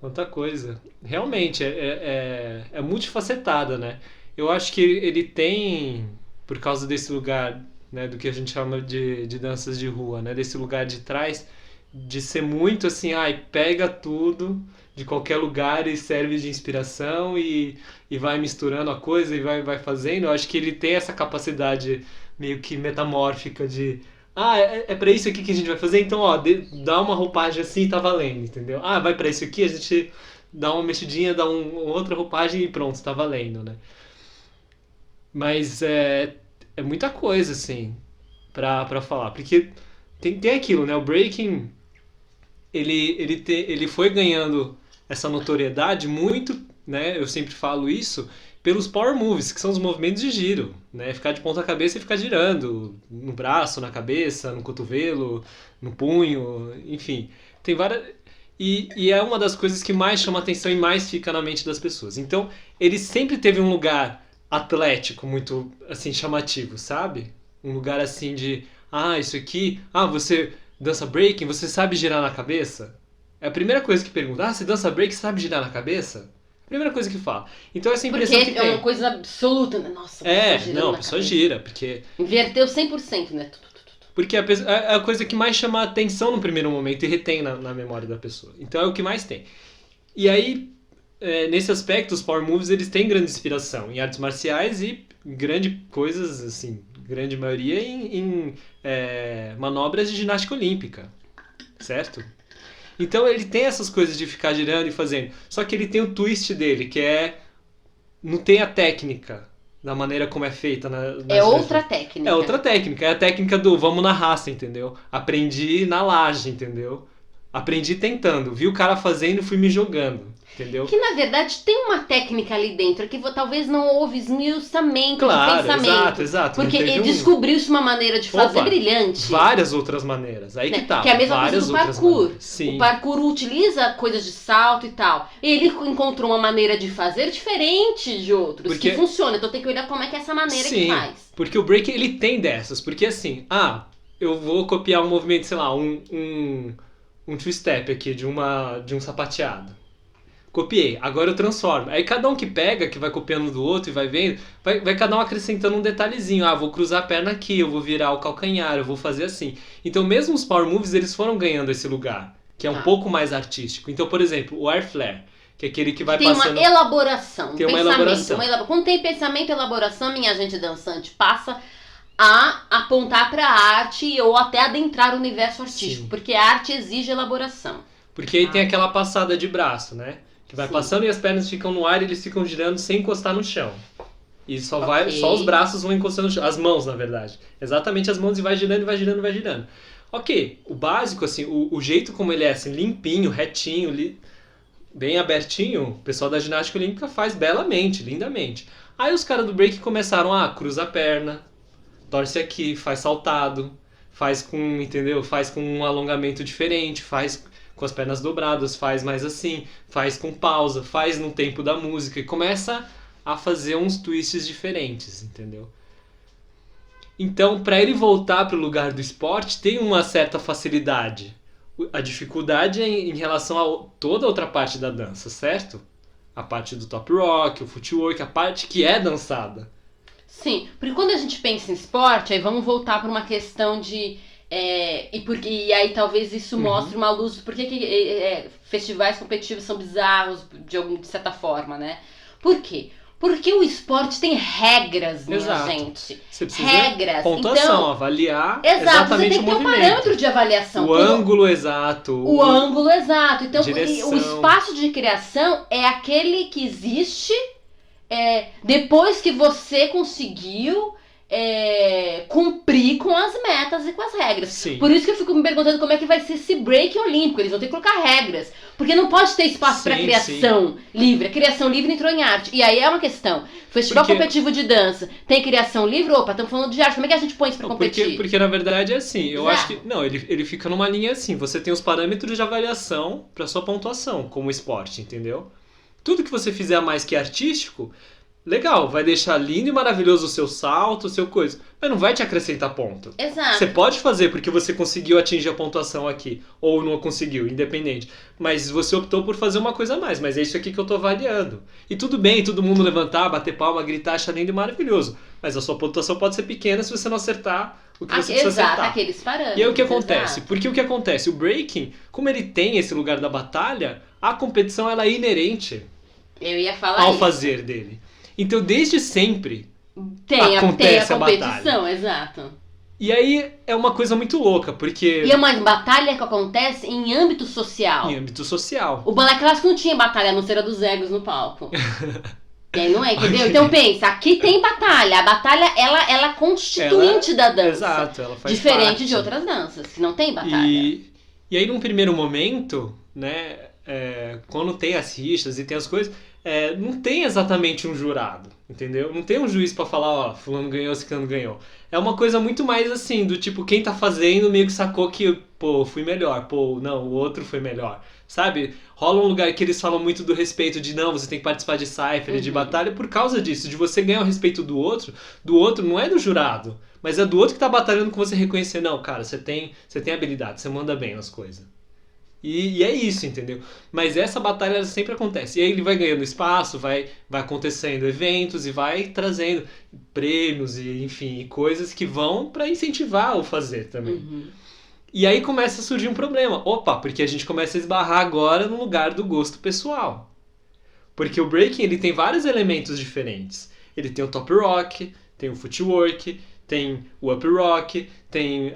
Quanta coisa. Realmente, é multifacetada, né? Eu acho que ele tem, por causa desse lugar, né, do que a gente chama de danças de rua, né? Desse lugar de trás, de ser muito assim, pega tudo de qualquer lugar e serve de inspiração e vai misturando a coisa e vai fazendo. Eu acho que ele tem essa capacidade meio que metamórfica de... é pra isso aqui que a gente vai fazer, então dá uma roupagem assim e tá valendo, entendeu? Vai pra isso aqui, a gente dá uma mexidinha, dá outra roupagem e pronto, tá valendo, né? Mas é muita coisa, assim, pra falar, porque tem aquilo, né? O breaking, ele foi ganhando essa notoriedade muito, né? Eu sempre falo isso, pelos power moves, que são os movimentos de giro, né? Ficar de ponta cabeça e ficar girando no braço, na cabeça, no cotovelo, no punho, enfim. Tem várias... E é uma das coisas que mais chama atenção e mais fica na mente das pessoas. Então, ele sempre teve um lugar atlético muito, assim, chamativo, sabe? Um lugar assim de... isso aqui... você dança breaking, você sabe girar na cabeça? É a primeira coisa que pergunta. Você dança break, sabe girar na cabeça? Primeira coisa que fala. Então essa impressão porque que tem. É uma coisa absoluta, né? Nossa, a pessoa gira, porque... Inverteu 100%, né? Porque é a coisa que mais chama a atenção no primeiro momento e retém na memória da pessoa. Então é o que mais tem. E aí, nesse aspecto, os power moves, eles têm grande inspiração em artes marciais e coisas, assim, grande maioria em manobras de ginástica olímpica, certo? Então ele tem essas coisas de ficar girando e fazendo. Só que ele tem o twist dele, que não tem a técnica da maneira como é feita. É outra técnica. É outra técnica. É a técnica do vamos na raça, entendeu? Aprendi na laje, entendeu? Aprendi tentando. Vi o cara fazendo e fui me jogando. Entendeu? Que na verdade tem uma técnica ali dentro que talvez não houve esmiuçamento de pensamento. Exato. Porque ele descobriu-se uma maneira de fazer brilhante. Várias outras maneiras. Aí que tá. Que é a mesma várias coisa do parkour. Sim. O parkour utiliza coisas de salto e tal. Ele encontrou uma maneira de fazer diferente de outros. Que funciona. Então tem que olhar como é que é essa maneira que faz. Porque o break ele tem dessas. Porque assim, eu vou copiar um movimento, sei lá, um two-step aqui de um sapateado. Copiei, agora eu transformo. Aí cada um que pega, que vai copiando do outro e vai vendo, vai cada um acrescentando um detalhezinho. Vou cruzar a perna aqui, eu vou virar o calcanhar, eu vou fazer assim. Então mesmo os power moves, eles foram ganhando esse lugar, que é um pouco mais artístico. Então, por exemplo, o air flare, que é aquele que vai passando... Tem uma elaboração, tem uma elaboração. Quando tem pensamento e elaboração, minha gente dançante passa a apontar para a arte ou até adentrar o universo artístico. Sim. Porque a arte exige elaboração. Porque aí tem aquela passada de braço, né? Que vai passando e as pernas ficam no ar e eles ficam girando sem encostar no chão. E só os braços vão encostando no chão. As mãos, na verdade. Exatamente as mãos e vai girando, vai girando, vai girando. Ok, o básico, assim, o jeito como ele é, assim, limpinho, retinho, bem abertinho, o pessoal da ginástica olímpica faz belamente, lindamente. Aí os caras do break começaram cruza a perna, torce aqui, faz saltado, faz com um alongamento diferente, faz com as pernas dobradas, faz mais assim, faz com pausa, faz no tempo da música e começa a fazer uns twists diferentes, entendeu? Então, para ele voltar para o lugar do esporte, tem uma certa facilidade. A dificuldade é em relação a toda a outra parte da dança, certo? A parte do top rock, o footwork, a parte que é dançada. Sim, porque quando a gente pensa em esporte, aí vamos voltar para uma questão de... E aí talvez isso mostre uma luz... Por que festivais competitivos são bizarros de certa forma, né? Por quê? Porque o esporte tem regras, minha gente. Você precisa regras. Pontuação, então, avaliar exatamente o movimento. Você tem que ter um parâmetro de avaliação. O ângulo exato. O ângulo exato. Então, direção. O espaço de criação é aquele que existe depois que você conseguiu cumprir com as metas e com as regras. Sim. Por isso que eu fico me perguntando como é que vai ser esse break olímpico. Eles vão ter que colocar regras. Porque não pode ter espaço para criação livre. A criação livre entrou em arte. E aí é uma questão. Festival competitivo de dança tem criação livre? Opa, estamos falando de arte. Como é que a gente põe isso para competir? Porque na verdade é assim. Eu acho que... Não, ele fica numa linha assim. Você tem os parâmetros de avaliação para sua pontuação como esporte, entendeu? Tudo que você fizer a mais que artístico... Legal, vai deixar lindo e maravilhoso o seu salto, o seu coisa. Mas não vai te acrescentar ponto. Exato. Você pode fazer porque você conseguiu atingir a pontuação aqui. Ou não conseguiu, independente. Mas você optou por fazer uma coisa a mais. Mas é isso aqui que eu tô avaliando. E tudo bem, todo mundo levantar, bater palma, gritar, achar lindo e maravilhoso. Mas a sua pontuação pode ser pequena se você não acertar o que você precisa acertar. Exato, aqueles parâmetros. E aí o que acontece? Porque o que acontece? O breaking, como ele tem esse lugar da batalha, a competição ela é inerente Eu ia falar ao isso. fazer dele. Então, desde sempre, tem acontece a competição, a batalha. exato. E aí, é uma coisa muito louca, porque... E é uma batalha que acontece em âmbito social. Em âmbito social. O balé clássico não tinha batalha, a não ser a dos egos no palco. E aí não é, entendeu? Okay. Então pensa, aqui tem batalha. A batalha, ela é constituinte da dança. Exato, ela faz diferente parte. De outras danças, que não tem batalha. E aí, num primeiro momento, né, quando tem as rixas e tem as coisas... não tem exatamente um jurado, entendeu? Não tem um juiz pra falar, fulano ganhou, ciclano ganhou. É uma coisa muito mais assim, do tipo, quem tá fazendo meio que sacou que, fui melhor, não, o outro foi melhor, sabe? Rola um lugar que eles falam muito do respeito de, não, você tem que participar de cypher, de batalha, por causa disso, de você ganhar o respeito do outro não é do jurado, mas é do outro que tá batalhando com você reconhecer, não, cara, você tem habilidade, você manda bem nas coisas. E é isso, entendeu? Mas essa batalha ela sempre acontece. E aí ele vai ganhando espaço, vai acontecendo eventos e vai trazendo prêmios e, enfim, coisas que vão para incentivar o fazer também. Uhum. E aí começa a surgir um problema. Opa, porque a gente começa a esbarrar agora no lugar do gosto pessoal. Porque o breaking ele tem vários elementos diferentes. Ele tem o top rock, tem o footwork, tem o up rock, tem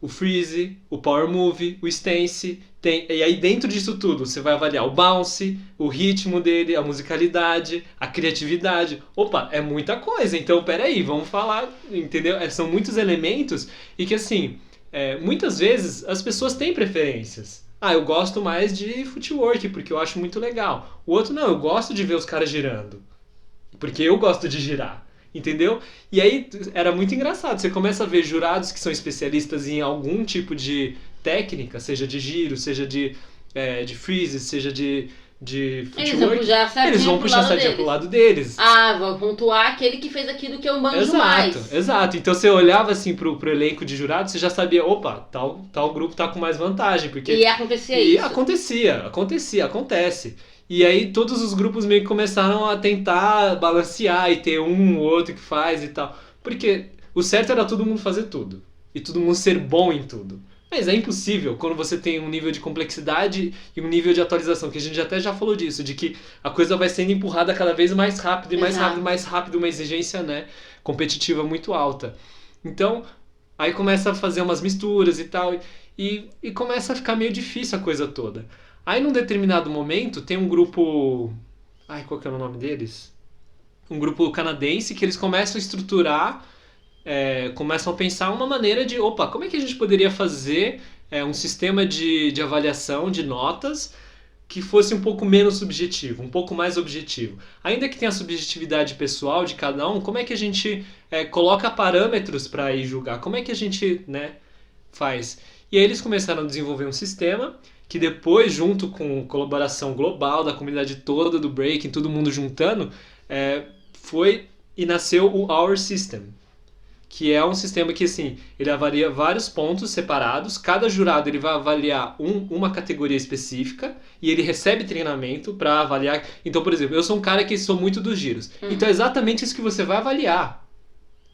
o freeze, o power move, o stance, e aí dentro disso tudo você vai avaliar o bounce, o ritmo dele, a musicalidade, a criatividade. Opa, é muita coisa, então peraí, vamos falar, entendeu? São muitos elementos e que assim, muitas vezes as pessoas têm preferências. Eu gosto mais de footwork porque eu acho muito legal. O outro não, eu gosto de ver os caras girando, porque eu gosto de girar. Entendeu? E aí era muito engraçado. Você começa a ver jurados que são especialistas em algum tipo de técnica, seja de giro, seja de freeze, seja de footwork. Eles vão puxar sardinha pro lado deles. Vou pontuar aquele que fez aquilo que eu manjo mais. Exato. Então você olhava assim pro elenco de jurados, você já sabia, opa, tal grupo tá com mais vantagem. Porque... E acontecia isso. Acontece. E aí todos os grupos meio que começaram a tentar balancear e ter um ou outro que faz e tal. Porque o certo era todo mundo fazer tudo. E todo mundo ser bom em tudo. Mas é impossível quando você tem um nível de complexidade e um nível de atualização, que a gente até já falou disso, de que a coisa vai sendo empurrada cada vez mais rápido e mais rápido e mais rápido, uma exigência, né, competitiva muito alta. Então, aí começa a fazer umas misturas e tal, e começa a ficar meio difícil a coisa toda. Aí, num determinado momento, tem um grupo... qual que era o nome deles? Um grupo canadense que eles começam a estruturar, começam a pensar uma maneira de... como é que a gente poderia fazer um sistema de avaliação de notas que fosse um pouco menos subjetivo, um pouco mais objetivo. Ainda que tenha a subjetividade pessoal de cada um, como é que a gente coloca parâmetros para ir julgar? Como é que a gente, né, faz? E aí eles começaram a desenvolver um sistema... que depois, junto com colaboração global da comunidade toda do breaking, todo mundo juntando, foi e nasceu o Our System, que é um sistema que, assim, ele avalia vários pontos separados, cada jurado ele vai avaliar uma categoria específica e ele recebe treinamento para avaliar. Então, por exemplo, eu sou um cara que sou muito dos giros, então é exatamente isso que você vai avaliar,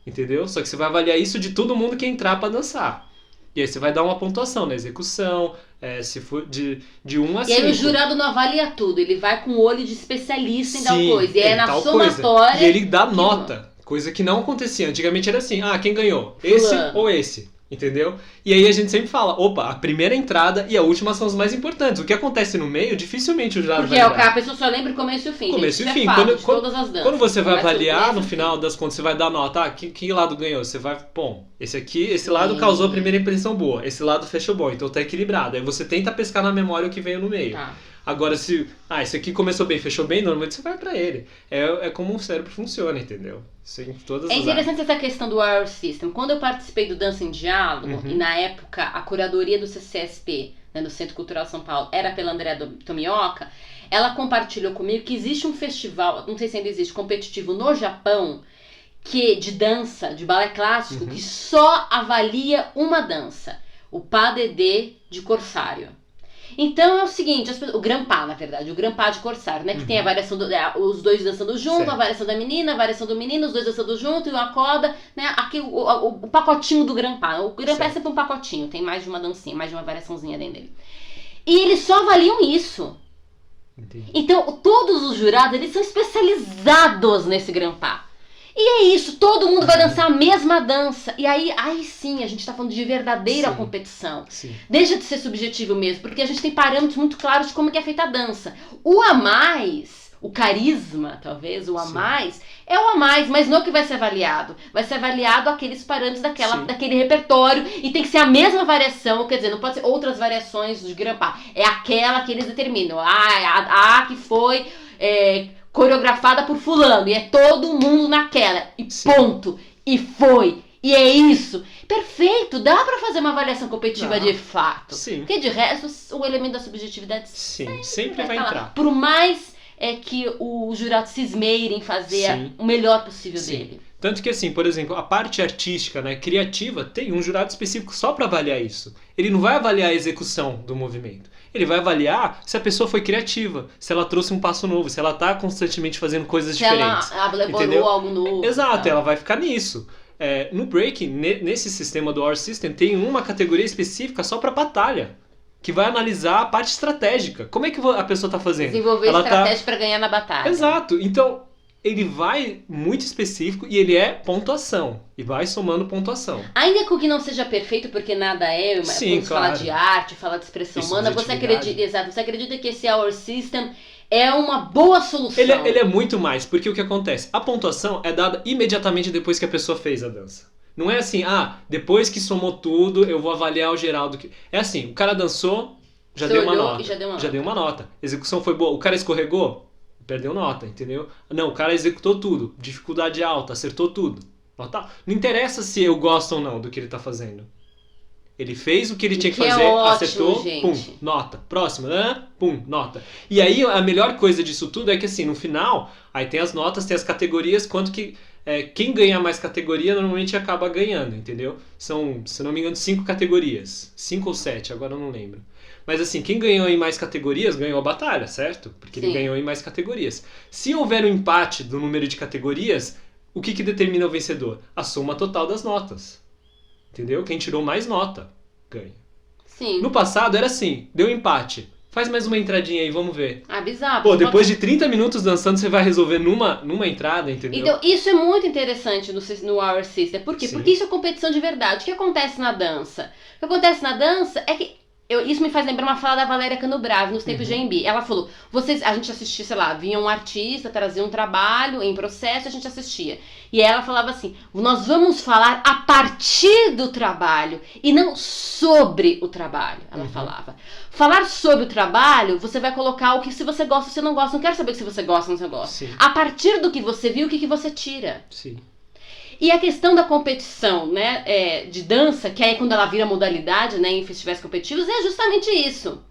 entendeu? Só que você vai avaliar isso de todo mundo que entrar para dançar. E aí você vai dar uma pontuação na execução, se for de 1 a 5. E aí o jurado não avalia tudo, ele vai com o olho de especialista em tal coisa. E na somatória... Coisa. E ele dá nota, coisa que não acontecia. Antigamente era assim, quem ganhou? Esse ou esse? Entendeu? E aí a gente sempre fala, a primeira entrada e a última são as mais importantes. O que acontece no meio, dificilmente o jurado vai lembrar. Porque a pessoa só lembra o começo e o fim. Começo gente, e fim. Todas as danças. Quando você vai avaliar, no final das contas, você vai dar nota. Que lado ganhou? Você vai, esse lado causou a primeira impressão boa. Esse lado fechou bom, então tá equilibrado. Aí você tenta pescar na memória o que veio no meio. Tá. Agora, se esse aqui começou bem, fechou bem, normalmente você vai pra ele. É como um cérebro funciona, entendeu? Sim, todas é interessante essa questão do Our System. Quando eu participei do Dança em Diálogo, e na época a curadoria do CCSP, né, do Centro Cultural São Paulo, era pela Andréa Tomioka, ela compartilhou comigo que existe um festival, não sei se ainda existe, competitivo no Japão, de dança, de balé clássico, que só avalia uma dança, o pas de deux de Corsário. Então é o seguinte, o Grand-Pas, na verdade, o Grand-Pas de Corsário, né? Que tem a variação os dois dançando junto, certo. A variação da menina, a variação do menino, os dois dançando junto e uma corda, né? Aqui o pacotinho do Grand-Pas. O Grand-Pas é sempre um pacotinho, tem mais de uma dancinha, mais de uma variaçãozinha dentro dele. E eles só avaliam isso. Entendi. Então, todos os jurados, eles são especializados nesse Grand-Pas. E é isso, todo mundo vai dançar a mesma dança. E aí sim, a gente tá falando de verdadeira competição. Sim. Deixa de ser subjetivo mesmo, porque a gente tem parâmetros muito claros de como é feita a dança. O a mais, o carisma, talvez, o a mais, é o a mais, mas não é o que vai ser avaliado. Vai ser avaliado aqueles parâmetros daquele repertório e tem que ser a mesma variação, quer dizer, não pode ser outras variações de Grand-Pas. É aquela que eles determinam. A que foi... coreografada por fulano, e é todo mundo naquela, e ponto, e foi, e é isso, perfeito, dá pra fazer uma avaliação competitiva de fato, porque de resto o elemento da subjetividade sempre vai entrar, por mais que o jurado se esmeire em fazer o melhor possível dele. Tanto que assim, por exemplo, a parte artística, né, criativa, tem um jurado específico só para avaliar isso. Ele não vai avaliar a execução do movimento. Ele vai avaliar se a pessoa foi criativa, se ela trouxe um passo novo, se ela tá constantemente fazendo coisas diferentes. Se ela elaborou algo novo. Exato, ela vai ficar nisso. No breaking, nesse sistema do Our System, tem uma categoria específica só para batalha, que vai analisar a parte estratégica. Como é que a pessoa tá fazendo? Desenvolver estratégia para ganhar na batalha. Exato. Então, ele vai muito específico e ele é pontuação. E vai somando pontuação. Ainda que o que não seja perfeito, porque nada é, Sim, quando claro. fala de arte, fala de expressão humana, você acredita que esse Our System é uma boa solução. Ele é muito mais, porque o que acontece? A pontuação é dada imediatamente depois que a pessoa fez a dança. Não é assim, depois que somou tudo, eu vou avaliar o geral do que... É assim, o cara dançou, já deu uma nota. Já deu uma nota. Execução foi boa. O cara escorregou, perdeu nota, entendeu? Não, o cara executou tudo. Dificuldade alta, acertou tudo. Nota. Não interessa se eu gosto ou não do que ele tá fazendo. Ele fez o que ele tinha que fazer, acertou, gente. Pum, nota. Próximo, pum, nota. E aí a melhor coisa disso tudo é que assim, no final, aí tem as notas, tem as categorias, quanto que... quem ganha mais categoria normalmente acaba ganhando, entendeu? São, se não me engano, 5 categorias. 5 ou 7, agora eu não lembro. Mas assim, quem ganhou em mais categorias ganhou a batalha, certo? Porque ele ganhou em mais categorias. Se houver um empate do número de categorias, o que determina o vencedor? A soma total das notas. Entendeu? Quem tirou mais nota ganha. Sim. No passado era assim, deu empate. Faz mais uma entradinha aí, vamos ver. Bizarro. Pô, depois de 30 minutos dançando, você vai resolver numa entrada, entendeu? Então, isso é muito interessante no Our System. Por quê? Sim. Porque isso é competição de verdade. O que acontece na dança? O que acontece na dança é que isso me faz lembrar uma fala da Valéria Canobrave nos tempos de AMB. Ela falou, a gente assistia, sei lá, vinha um artista, trazia um trabalho em processo, a gente assistia. E ela falava assim, nós vamos falar a partir do trabalho e não sobre o trabalho, ela falava. Falar sobre o trabalho, você vai colocar o que se você gosta ou se não gosta. Não quero saber se você gosta ou não gosta. Sim. A partir do que você viu, o que você tira. Sim. E a questão da competição, né, de dança, que aí quando ela vira modalidade, né, em festivais competitivos, é justamente isso.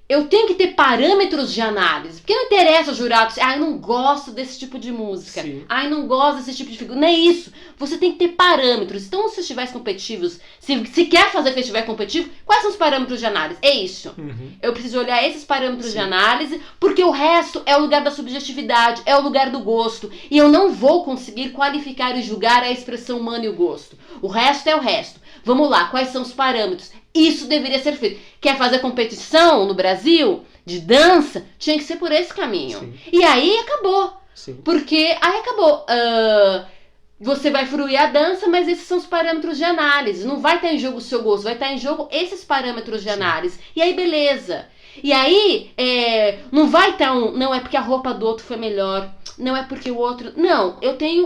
Eu tenho que ter parâmetros de análise, porque não interessa os jurados, eu não gosto desse tipo de música, Sim. Não gosto desse tipo de figura, não é isso. Você tem que ter parâmetros. Então, nos festivais competitivos, se quer fazer festival competitivo, quais são os parâmetros de análise? É isso. Eu preciso olhar esses parâmetros de análise, porque o resto é o lugar da subjetividade, é o lugar do gosto, e eu não vou conseguir qualificar e julgar a expressão humana e o gosto. O resto é o resto. Vamos lá, quais são os parâmetros? Isso deveria ser feito. Quer fazer competição no Brasil de dança? Tinha que ser por esse caminho. Sim. E aí acabou. Sim. Porque aí acabou. Você vai fruir a dança, mas esses são os parâmetros de análise. Não vai estar em jogo o seu gosto, vai estar em jogo esses parâmetros de análise. E aí, beleza. E aí, não vai estar não é porque a roupa do outro foi melhor, não é porque o outro... Não,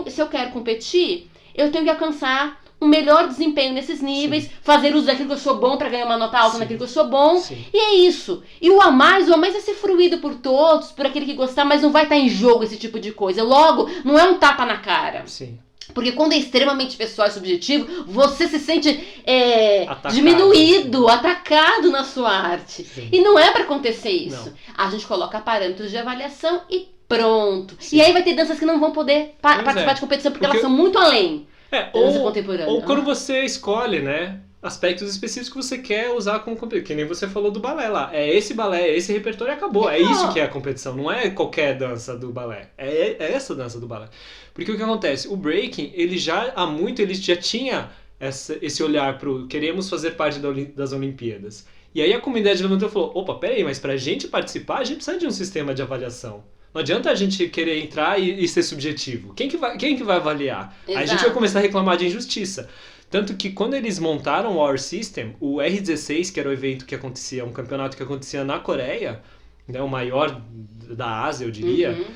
se eu quero competir, eu tenho que alcançar um melhor desempenho nesses níveis, fazer uso daquilo que eu sou bom para ganhar uma nota alta naquilo que eu sou bom. Sim. E é isso. E o a mais vai ser fruído por todos, por aquele que gostar, mas não vai estar em jogo esse tipo de coisa. Logo, não é um tapa na cara. Sim. Porque quando é extremamente pessoal e subjetivo, você se sente Atacado, diminuído, atacado na sua arte. Sim. E não é para acontecer isso. Não. A gente coloca parâmetros de avaliação e pronto. Sim. E aí vai ter danças que não vão poder participar de competição porque elas são muito além. Dança contemporânea. Ou quando você escolhe, né, aspectos específicos que você quer usar como competição. Que nem você falou do balé lá. É esse balé, é esse repertório e acabou. É isso que é a competição. Não é qualquer dança do balé. É essa dança do balé. Porque o que acontece? O breaking, ele já tinha esse olhar pro queremos fazer parte das Olimpíadas. E aí a comunidade levantou e falou, opa, peraí, mas pra gente participar, a gente precisa de um sistema de avaliação. Não adianta a gente querer entrar e ser subjetivo. Quem que vai avaliar? Aí a gente vai começar a reclamar de injustiça. Tanto que quando eles montaram o Our System, o R16, que era o evento que acontecia, um campeonato que acontecia na Coreia, né, o maior da Ásia, eu diria,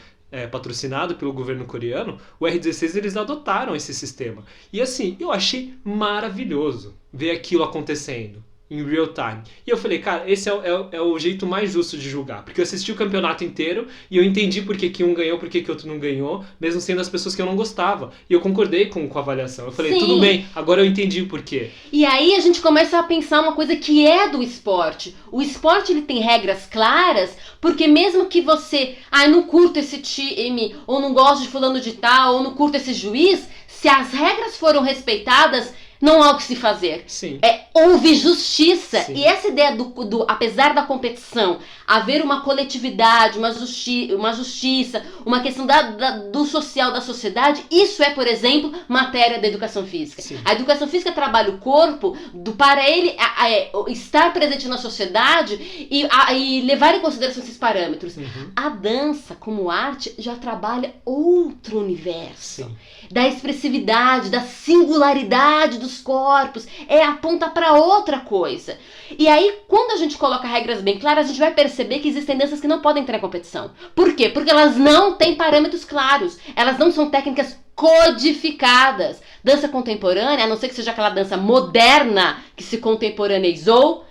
patrocinado pelo governo coreano, o R16 eles adotaram esse sistema. E assim, eu achei maravilhoso ver aquilo acontecendo em real time. E eu falei, cara, esse é o jeito mais justo de julgar. Porque eu assisti o campeonato inteiro e eu entendi por que um ganhou, por que outro não ganhou, mesmo sendo as pessoas que eu não gostava. E eu concordei com a avaliação. Eu falei, Sim. Tudo bem, agora eu entendi o porquê. E aí a gente começa a pensar uma coisa que é do esporte. O esporte ele tem regras claras, porque mesmo que você, não curto esse time, ou não gosto de fulano de tal, ou não curto esse juiz, se as regras foram respeitadas, não há o que se fazer. Sim. Houve justiça. Sim. E essa ideia apesar da competição, haver uma coletividade, uma justiça, uma questão do social, da sociedade, isso é, por exemplo, matéria da educação física. Sim. A educação física trabalha o corpo para ele estar presente na sociedade e levar em consideração esses parâmetros. Uhum. A dança, como arte, já trabalha outro universo. Sim. Da expressividade, da singularidade dos corpos, aponta para outra coisa. E aí, quando a gente coloca regras bem claras, a gente vai perceber que existem danças que não podem entrar em competição. Por quê? Porque elas não têm parâmetros claros, elas não são técnicas codificadas. Dança contemporânea, a não ser que seja aquela dança moderna que se contemporaneizou,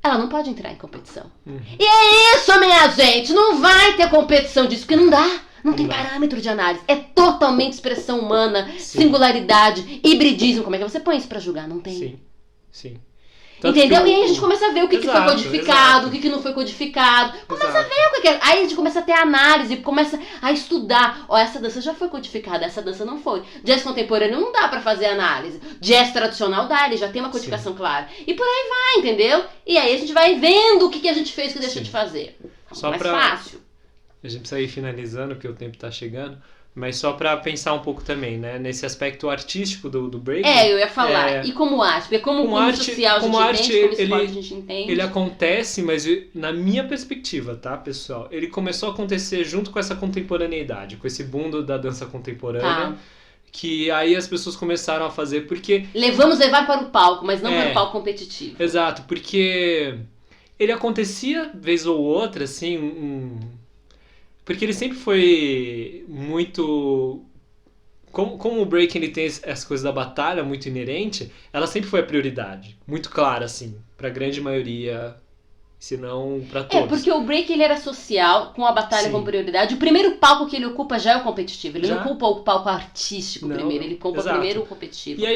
ela não pode entrar em competição. Uhum. E é isso, minha gente, não vai ter competição disso, porque não dá. Não tem dá. parâmetro de análise. É totalmente expressão humana, Sim. singularidade, hibridismo. Como é que você põe isso pra julgar? Não tem. Sim. Sim. Tanto Entendeu? que E aí a gente começa a ver o que foi Exato, codificado, exato. o que não foi codificado. Começa a Exato. ver o que é. Aí a gente começa a ter análise, começa a estudar. Ó, essa dança já foi codificada, essa dança não foi. Jazz contemporâneo não dá pra fazer análise. Jazz tradicional dá, ele já tem uma codificação clara. E por aí vai, entendeu? E aí a gente vai vendo o que a gente fez, o que deixou Sim. de fazer. Só Mais pra- fácil. A gente precisa ir finalizando, porque o tempo tá chegando. Mas só pra pensar um pouco também, né? Nesse aspecto artístico do break. Eu ia falar. E como arte? Porque como arte- social a gente como arte, entende, como esporte ele- a gente entende. Ele acontece, mas na minha perspectiva, tá, pessoal? Ele começou a acontecer junto com essa contemporaneidade, com esse boom da dança contemporânea. Tá. Que aí as pessoas começaram a fazer, porque... Levar para o palco, mas não para o palco competitivo. Exato, porque ele acontecia vez ou outra, assim, porque ele sempre foi muito... Como o break ele tem as coisas da batalha muito inerente, ela sempre foi a prioridade, muito clara, assim, pra grande maioria, se não pra todos. Porque o break ele era social, com a batalha Sim. como prioridade. O primeiro palco que ele ocupa já é o competitivo. Ele Já? não ocupa o palco artístico Não, primeiro, ele ocupa exato. primeiro o competitivo. E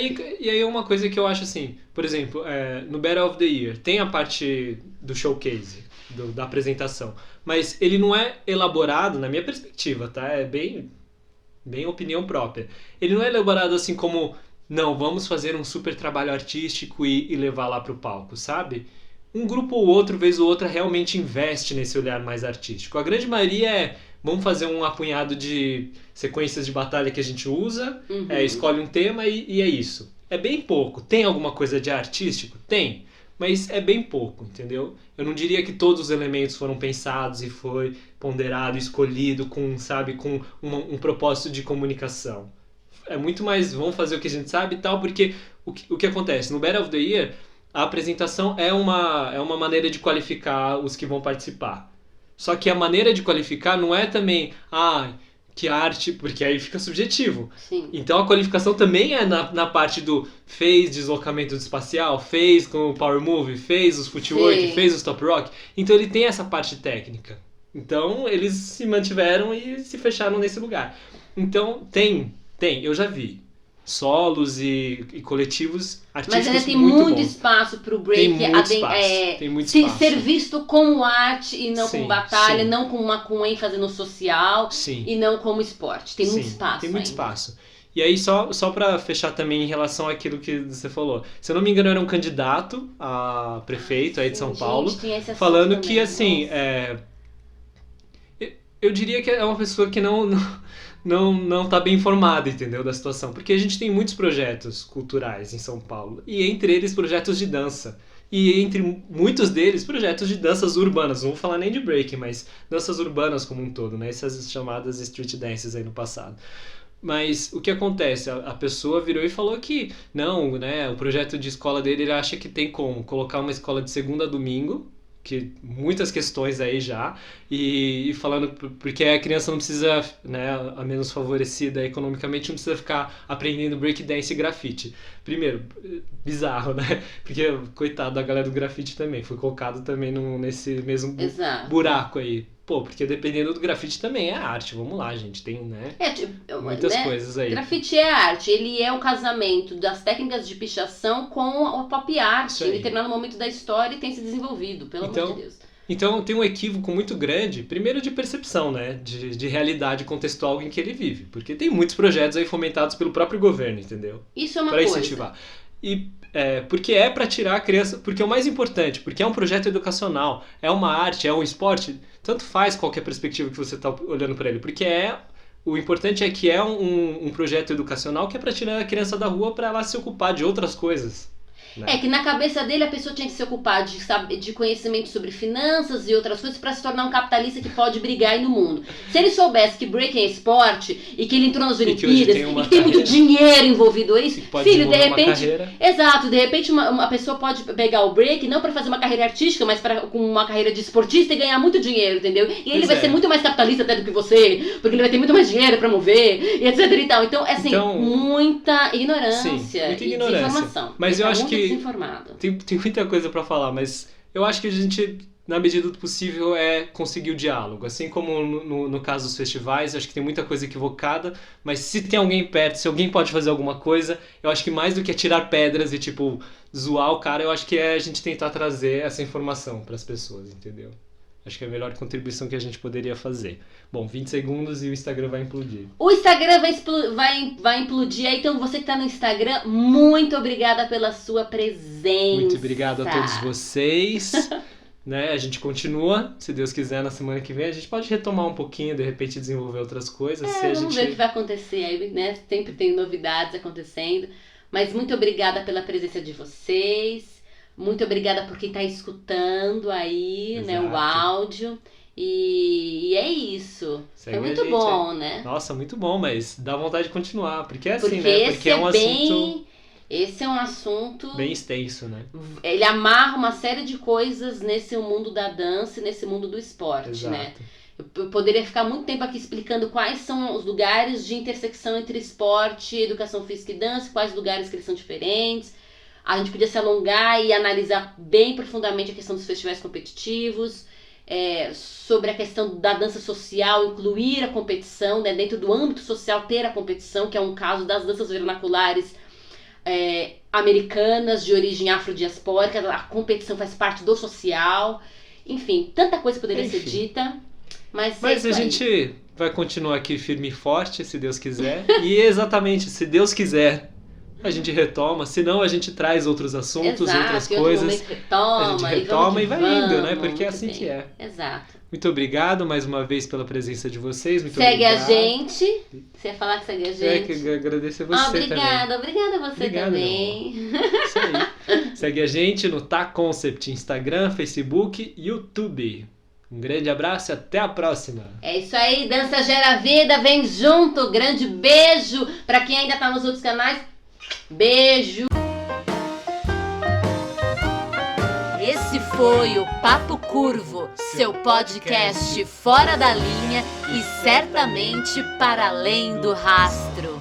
aí uma coisa que eu acho assim, por exemplo, no Battle of the Year, tem a parte do showcase, da apresentação, mas ele não é elaborado, na minha perspectiva, tá? É bem opinião própria. Ele não é elaborado assim como, não, vamos fazer um super trabalho artístico e levar lá pro palco, sabe? Um grupo ou outro, vez ou outra, realmente investe nesse olhar mais artístico. A grande maioria vamos fazer um apunhado de sequências de batalha que a gente usa, escolhe um tema e é isso. É bem pouco. Tem alguma coisa de artístico? Tem. Mas é bem pouco, entendeu? Eu não diria que todos os elementos foram pensados e foi ponderado, escolhido com um propósito de comunicação. É muito mais, vamos fazer o que a gente sabe e tal, porque o que acontece? No Battle of the Year, a apresentação é uma maneira de qualificar os que vão participar. Só que a maneira de qualificar não é também, que arte, porque aí fica subjetivo. Sim. Então a qualificação também é na parte do fez deslocamento espacial, fez com o power move, fez os footwork, Sim. fez os top rock. Então ele tem essa parte técnica. Então eles se mantiveram e se fecharam nesse lugar. Então tem, eu já vi solos e coletivos artísticos. Mas ainda tem muito muito bons. espaço pro break Tem muito espaço. ser visto como arte e não Sim, como batalha, sim. não com ênfase no social Sim. e não como esporte. Tem muito Sim, espaço. tem muito ainda. espaço. E aí, só pra fechar também em relação àquilo que você falou. Se eu não me engano, era um candidato a prefeito aí de São Sim, Paulo, gente, tinha esse assunto falando também, que, assim, nossa. eu diria que é uma pessoa que não tá bem informada, entendeu, da situação. Porque a gente tem muitos projetos culturais em São Paulo, e entre eles projetos de dança. E entre muitos deles, projetos de danças urbanas. Não vou falar nem de break, mas danças urbanas como um todo, né? Essas chamadas street dances aí no passado. Mas o que acontece? A pessoa virou e falou que não, né? O projeto de escola dele, ele acha que tem como colocar uma escola de segunda a domingo, que muitas questões aí já, e falando porque a criança não precisa, né, a menos favorecida economicamente, não precisa ficar aprendendo breakdance e grafite. Primeiro, bizarro, né? Porque, coitado da galera do grafite também, foi colocado também nesse mesmo Exato. buraco aí. Pô, porque dependendo do grafite também é arte, vamos lá, gente, tem, né, muitas coisas aí. Grafite é arte, ele é um casamento das técnicas de pichação com a pop art. Isso aí. Em determinado momento da história e tem se desenvolvido, pelo amor de Deus. Então tem um equívoco muito grande, primeiro de percepção, né, de realidade contextual em que ele vive, porque tem muitos projetos aí fomentados pelo próprio governo, entendeu? Isso é uma Para coisa. incentivar. e porque é para tirar a criança, porque é o mais importante, porque é um projeto educacional, é uma arte, é um esporte, tanto faz qualquer perspectiva que você está olhando para ele, porque o importante é que é um projeto educacional que é para tirar a criança da rua para ela se ocupar de outras coisas. Né? É que na cabeça dele a pessoa tinha que se ocupar de conhecimento sobre finanças e outras coisas para se tornar um capitalista que pode brigar aí no mundo. Se ele soubesse que breaking é esporte e que ele entrou nas Olimpíadas e que tem muito dinheiro envolvido nisso, filho, de repente, exato, de repente uma pessoa pode pegar o break não para fazer uma carreira artística, mas com uma carreira de esportista e ganhar muito dinheiro, entendeu? E ele vai ser muito mais capitalista até do que você, porque ele vai ter muito mais dinheiro para mover e etc e tal. Então, assim, muita ignorância, muita ignorância. E desinformação. Mas eu acho que desinformado. Tem muita coisa pra falar, mas eu acho que a gente, na medida do possível, conseguir o diálogo. Assim como no caso dos festivais, eu acho que tem muita coisa equivocada, mas se tem alguém perto, se alguém pode fazer alguma coisa, eu acho que mais do que atirar pedras e, tipo, zoar o cara, eu acho que é a gente tentar trazer essa informação pras pessoas, entendeu? Acho que é a melhor contribuição que a gente poderia fazer. Bom, 20 segundos e o Instagram vai implodir. O Instagram vai implodir. Então, você que tá no Instagram, muito obrigada pela sua presença. Muito obrigado a todos vocês. Né? A gente continua, se Deus quiser, na semana que vem. A gente pode retomar um pouquinho, de repente desenvolver outras coisas. Vamos ver o que vai acontecer aí, né? Sempre tem novidades acontecendo. Mas muito obrigada pela presença de vocês. Muito obrigada por quem está escutando aí, né, o áudio. E é isso. Foi muito bom, né? Nossa, muito bom, mas dá vontade de continuar. Porque é assim, né? Porque é um assunto... Esse é um assunto... bem extenso, né? Ele amarra uma série de coisas nesse mundo da dança e nesse mundo do esporte, exato. Né? Eu poderia ficar muito tempo aqui explicando quais são os lugares de intersecção entre esporte, educação física e dança, quais lugares que eles são diferentes. A gente podia se alongar e analisar bem profundamente a questão dos festivais competitivos, sobre a questão da dança social, incluir a competição, né, dentro do âmbito social ter a competição, que é um caso das danças vernaculares americanas de origem afrodiaspórica. A competição faz parte do social. Enfim, tanta coisa poderia ser dita, mas a gente vai continuar aqui firme e forte, se Deus quiser. E exatamente, se Deus quiser, a gente retoma, senão a gente traz outros assuntos, outras coisas. A gente retoma e vai indo, né? Porque é assim que é. Exato. Muito obrigado mais uma vez pela presença de vocês. Muito segue obrigado. A gente. Você ia falar que segue a gente? Que agradecer você também. Obrigada a você também. Isso aí. Segue a gente no Tá Concept, Instagram, Facebook, YouTube. Um grande abraço e até a próxima. É isso aí, Dança Gera Vida, vem junto. Grande beijo para quem ainda tá nos outros canais. Beijo. Esse foi o Papo Curvo, seu podcast fora da linha e certamente para além do rastro.